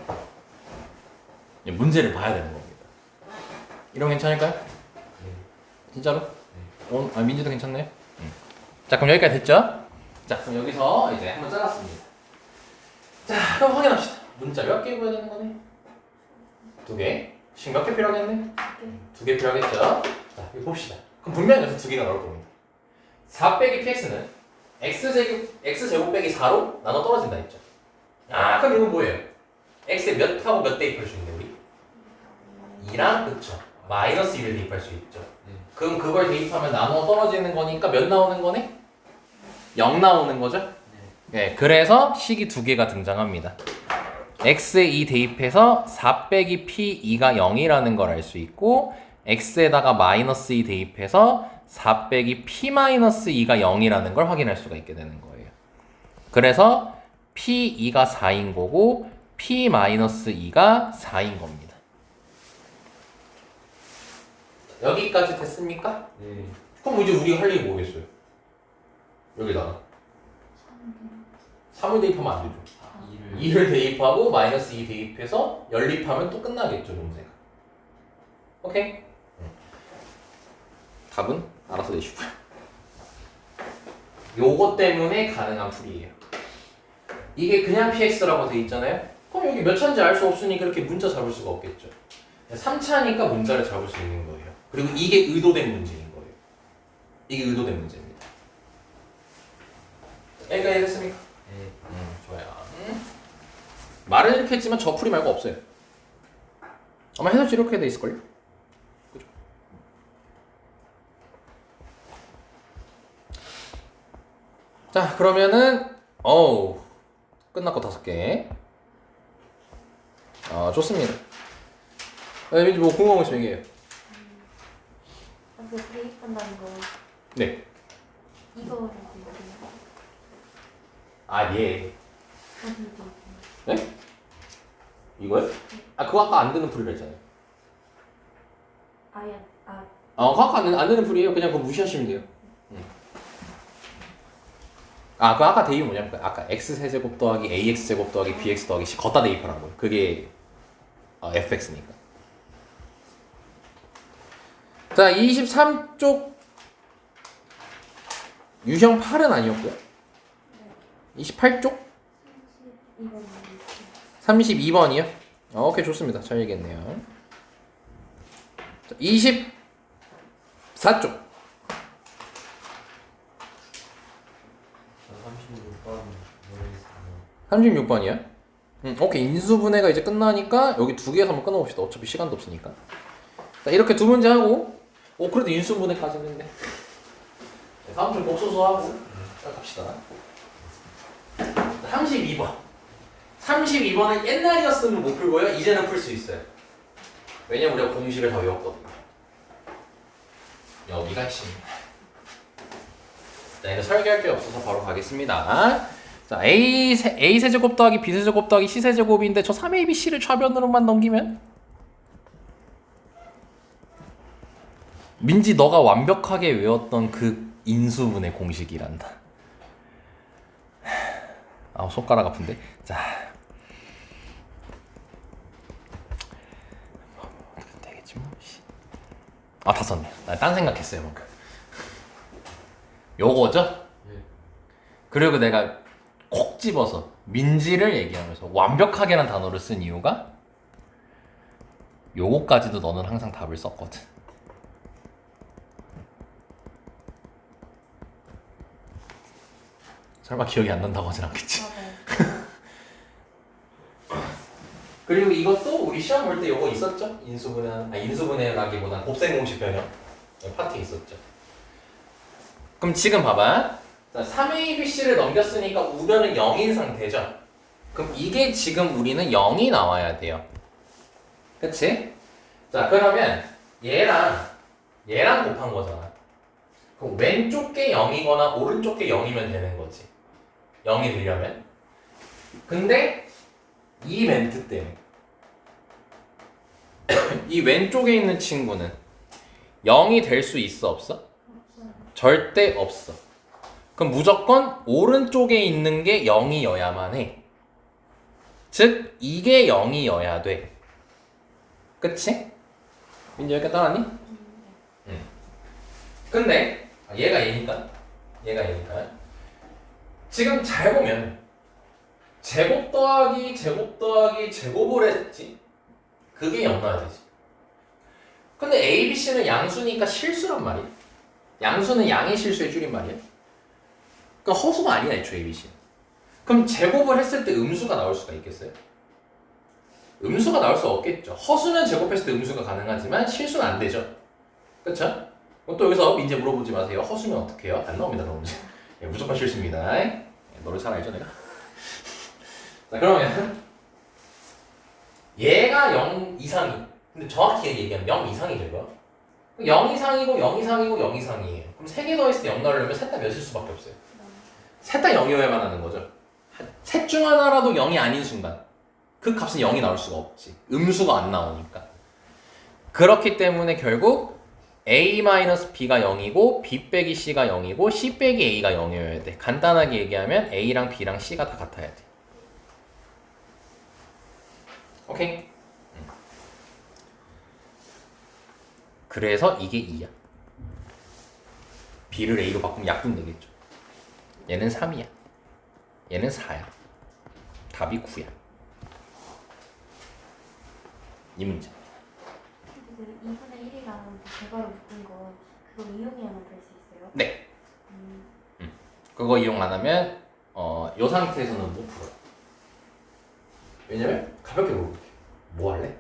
아 문제를 봐야 되는 겁니다. 이런 거 괜찮을까요? 네. 진짜로? 민지도 괜찮나요? 자, 그럼 여기까지 됐죠? 자, 그럼 여기서 이제 한번 잘랐습니다. 자, 그럼 확인합시다. 문자 몇 개 구해야 되는 거네? 2개. 식 몇 개 필요하겠네? 2개 필요하겠죠? 자, 이거 봅시다. 그럼 분명히 여기서 2개가 나올 겁니다. 4 빼기 px는 x제곱 빼기 4로 나눠 떨어진다 했죠. 아, 그럼 이건 뭐예요? x에 몇 하고 몇 대입할 수 있는데 우리? 2랑 그쵸. 마이너스 1을 대입할 수 있죠. 그럼 그걸 대입하면 나눠 떨어지는 거니까 몇 나오는 거네? 0 나오는 거죠? 네, 그래서 식이 2개가 등장합니다. x에 2 대입해서 4 빼기 p2가 0이라는 걸 알 수 있고 x에다가 마이너스 2 대입해서 4 빼기 p-2가 0이라는 걸 확인할 수가 있게 되는 거예요. 그래서 p2가 4인 거고 p-2가 4인 겁니다. 여기까지 됐습니까? 네. 그럼 이제 우리가 할 일이 뭐겠어요? 여기다가 3을 대입하면 안 되죠. 2를 대입하고 마이너스 2 대입해서 연립하면 또 끝나겠죠, 문제가. 오케이? 답은 알아서 내시고요. 요거 때문에 가능한 풀이에요. 이게 그냥 px라고 돼 있잖아요. 그럼 여기 몇 차인지 알 수 없으니 그렇게 문자 잡을 수가 없겠죠. 3차니까 문자를 잡을 수 있는 거예요. 그리고 이게 의도된 문제인 거예요. 이게 의도된 문제입니다. 여기까지 됐습니까? 네. 좋아요. 말은 이렇게 했지만 저 풀이 말고 없어요. 아마 해설지 이렇게 돼 있을걸요? 그죠? 자, 그러면은 끝났고 5개. 좋습니다. 민지 뭐 궁금한 거 있으면 얘기해요. 그 대입한다는 거 네. 이거를 대입해요. 아, 예. 어디 대입해요? 네? 이거요? 아, 그거 아까 안 되는 풀이라 했잖아요. 아예 그거 아까 안 되는 풀이에요. 그냥 그거 무시하시면 돼요. 그거 아까 대입이 뭐냐면 아까 x세제곱 더하기 ax제곱 더하기 bx 더하기 c 걷다 대입하라는 거예요. 그게 fx니까. 자, 23쪽 유형 8은 아니었고요. 28쪽? 32번이요? 오케이, 좋습니다. 잘 얘기했네요. 자, 24쪽. 36번이요? 오케이, 인수분해가 이제 끝나니까 여기 2개에서 한번 끊어봅시다. 어차피 시간도 없으니까. 자, 이렇게 2문제 하고 그래도 인수분해까지는 했네. 다음 주 복소수 하고 시작합시다. 32번. 32번은 옛날이었으면 못 풀고요. 이제는 풀 수 있어요. 왜냐면 우리가 공식을 다 외웠거든요. 여기가 핵심입니다. 자, 이제 설계할 게 없어서 바로 가겠습니다. 자, A세제곱 더하기 B세제곱 더하기 C세제곱인데 저 3ABC를 좌변으로만 넘기면 민지 너가 완벽하게 외웠던 그 인수분해 공식이란다. 손가락 아픈데? 자, 되겠지 뭐. 다 썼네. 나 딴 생각했어요 방금. 요거죠? 네. 그리고 내가 콕 집어서 민지를 얘기하면서 완벽하게란 단어를 쓴 이유가 요거까지도 너는 항상 답을 썼거든. 설마 기억이 안 난다고 하진 않겠지. 그리고 이것도 우리 시험 볼 때 요거 있었죠? 인수분해라기보단 곱셈 공식 변형 파트에 있었죠. 그럼 지금 봐봐. 자, 3ABC를 넘겼으니까 우변은 0인 상태죠. 그럼 이게 지금 우리는 0이 나와야 돼요. 그치? 자, 그러면 얘랑 곱한 거잖아. 그럼 왼쪽 게 0이거나 오른쪽 게 0이면 되는 거지. 0이 되려면. 근데 이 멘트 때문에 이 왼쪽에 있는 친구는 0이 될 수 있어 없어? 절대 없어. 그럼 무조건 오른쪽에 있는 게 0이어야만 해. 즉 이게 0이어야 돼. 그치? 민지 여기까지 따랐니? 근데 얘가 얘니까 지금 잘 보면 제곱 더하기 제곱 더하기 제곱을 했지. 그게 0 나와야 되지. 근데 A, B, C는 양수니까 실수란 말이야. 양수는 양의 실수의 줄임말이야. 그러니까 허수가 아니야 애초에 A, B, C는. 그럼 제곱을 했을 때 음수가 나올 수가 있겠어요? 음수가 나올 수 없겠죠. 허수는 제곱했을 때 음수가 가능하지만 실수는 안 되죠. 그렇죠? 또 여기서 민재 물어보지 마세요. 허수면 어떻게 해요? 안 나옵니다. 그런 문제. 예, 무조건 실수입니다. 예, 너를 잘 알죠 내가? 자 그러면 얘가 0 이상이 근데 정확히 얘기하면 0 이상이죠 이거. 0 이상이고 0 이상이고 0 이상이에요. 그럼 3개 더했을 때 0 나오려면 셋 다 몇일 수밖에 없어요. 셋 다 0이어야만 하는 거죠. 셋 중 하나라도 0이 아닌 순간 그 값은 0이 나올 수가 없지. 음수가 안 나오니까. 그렇기 때문에 결국 A-B가 0이고 B 빼기 C가 0이고 C 빼기 A가 0이어야 돼. 간단하게 얘기하면 A랑 B랑 C가 다 같아야 돼. 오케이? 그래서 이게 2야. B를 A로 바꾸면 약분 되겠죠. 얘는 3이야. 얘는 4야. 답이 9야. 이 문제. 근데 그 2분의 1이랑 제거를 묶은 거 그거 이용해야만 될 수 있어요? 네. 음, 그거 이용 안 하면 이 상태에서는 못 풀어요. 왜냐면 가볍게 물어볼게. 뭐 할래?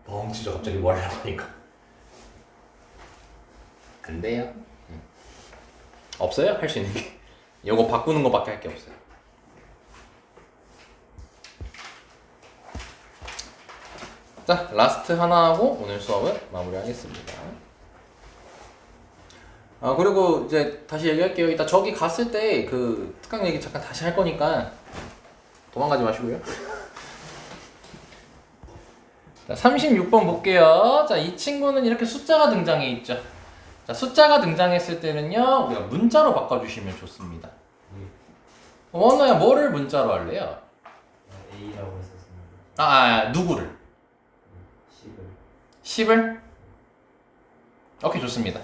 뻥치죠. 갑자기 뭐 하려고 하니까. 안 돼요. 없어요? 할 수 있는 게. 이거 바꾸는 거밖에 할 게 없어요. 자, 라스트 하나 하고 오늘 수업은 마무리하겠습니다. 아 그리고 이제 다시 얘기할게요. 이따 저기 갔을 때 그 특강 얘기 잠깐 다시 할 거니까 도망가지 마시고요. 자, 36번 볼게요. 자, 이 친구는 이렇게 숫자가 등장해 있죠. 자, 숫자가 등장했을 때는요, 우리가 문자로 바꿔주시면 좋습니다. 원호야, 뭐를 문자로 할래요? A라고 했었습니다. 누구를? 10을 10을? 오케이, 좋습니다.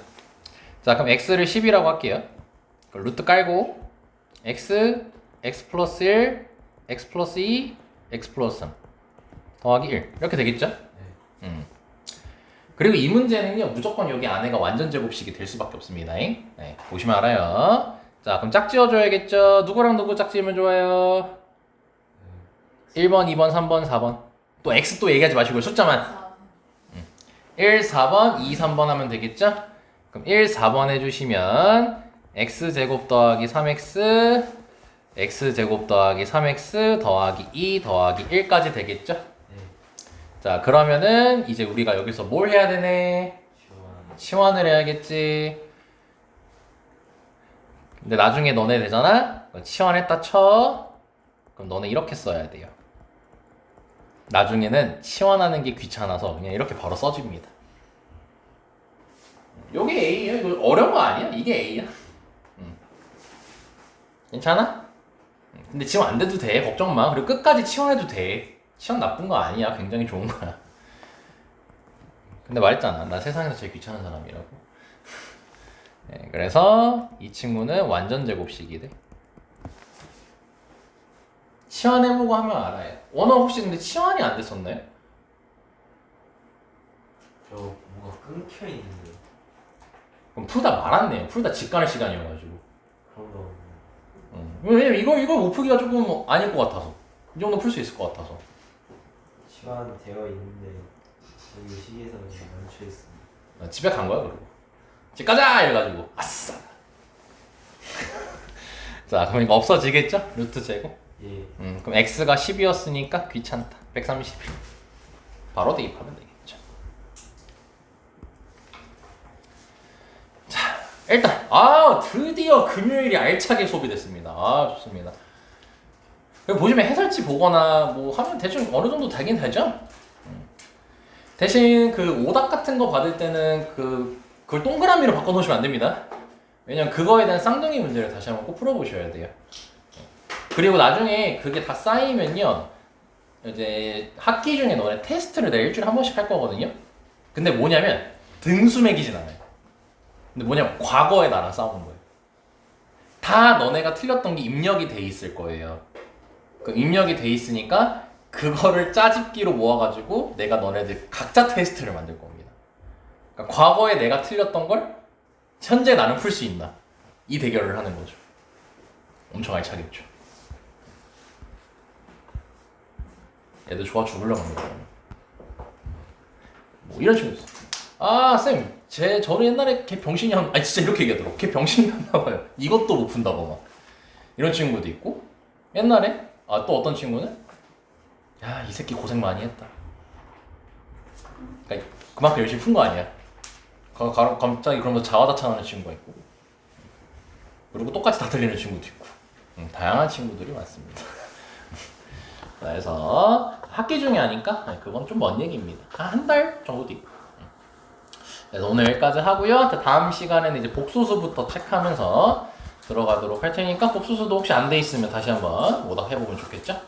자, 그럼 x를 10이라고 할게요. 그럼 루트 깔고 x 플러스 1, x 플러스 2, x 플러스 3 더하기 1 이렇게 되겠죠? 네. 그리고 이 문제는요 무조건 여기 안에가 완전 제곱식이 될 수밖에 없습니다. 네, 보시면 알아요. 자 그럼 짝 지어줘야겠죠. 누구랑 누구 짝 지으면 좋아요? 1번, 2번, 3번, 4번. 또 x 또 얘기하지 마시고 숫자만 1, 4번, 2, 3번 하면 되겠죠? 그럼 1, 4번 해주시면 x제곱 더하기 3x x제곱 더하기 3x 더하기 2 더하기 1까지 되겠죠? 네. 자 그러면은 이제 우리가 여기서 뭘 해야 되네? 치환을 해야겠지. 근데 나중에 너네 되잖아? 치환했다 쳐. 그럼 너네 이렇게 써야 돼요. 나중에는 치환하는 게 귀찮아서 그냥 이렇게 바로 써줍니다. 요게 A예요. 이거 어려운 거 아니야? 이게 A야. 괜찮아? 근데 치환 안 돼도 돼. 걱정 마. 그리고 끝까지 치환해도 돼. 치환 나쁜 거 아니야. 굉장히 좋은 거야. 근데 말했잖아. 나 세상에서 제일 귀찮은 사람이라고. 네, 그래서 이 친구는 완전 제곱식이 돼. 치환해보고 하면 알아요. 원어 혹시 근데 치환이 안 됐었나요? 저 뭔가 끊겨 있는데 그럼 풀다 말았네요. 풀다 직관할 시간이어가지고. 그런 거 왜냐면 이거 못 풀기가 조금 아닐 것 같아서. 이 정도 풀 수 있을 것 같아서. 시간되어 있는데 여기 시계에서 그냥 멈춰 있습니다. 집에 간 거야 그리고. 집 가자 이래가지고 아싸. 자 그럼 이거 없어지겠죠? 루트 제곱. 예. 그럼 x가 10이었으니까 귀찮다. 131. 바로 대입하면 되겠죠. 자, 일단 드디어 금요일이 알차게 소비됐습니다. 좋습니다. 여기 보시면 해설지 보거나 뭐 하면 대충 어느 정도 되긴 되죠. 대신 그 오답 같은 거 받을 때는 그걸 동그라미로 바꿔놓으시면 안 됩니다. 왜냐면 그거에 대한 쌍둥이 문제를 다시 한번 꼭 풀어보셔야 돼요. 그리고 나중에 그게 다 쌓이면요 이제 학기 중에 너네 테스트를 내가 일주일에 한 번씩 할 거거든요. 근데 뭐냐면 등수 매기진 않아요. 근데 뭐냐면 과거에 나랑 싸우는 거예요. 다 너네가 틀렸던 게 입력이 돼 있을 거예요. 그 입력이 돼 있으니까 그거를 짜집기로 모아가지고 내가 너네들 각자 테스트를 만들 겁니다. 그러니까 과거에 내가 틀렸던 걸 현재 나는 풀 수 있나? 이 대결을 하는 거죠. 엄청 알차겠죠. 애들 좋아 죽으려고 합니다. 뭐 이런 식으로 있어. 아, 쌤, 저는 옛날에 걔 병신이었나? 아니, 진짜 이렇게 얘기하더라고. 걔 병신이었나봐요. 이것도 못 푼다고 막. 이런 친구도 있고, 옛날에, 또 어떤 친구는, 야, 이 새끼 고생 많이 했다. 그러니까 그만큼 열심히 푼 거 아니야. 갑자기 그러면서 자화자찬하는 친구가 있고, 그리고 똑같이 다 틀리는 친구도 있고, 다양한 친구들이 많습니다. 그래서 학기 중에 하니까 그건 좀 먼 얘기입니다. 한 달 정도 있고. 그래서 오늘 여기까지 하고요. 다음 시간에는 이제 복소수부터 체크하면서 들어가도록 할 테니까 복소수도 혹시 안 돼 있으면 다시 한번 오답 해보면 좋겠죠?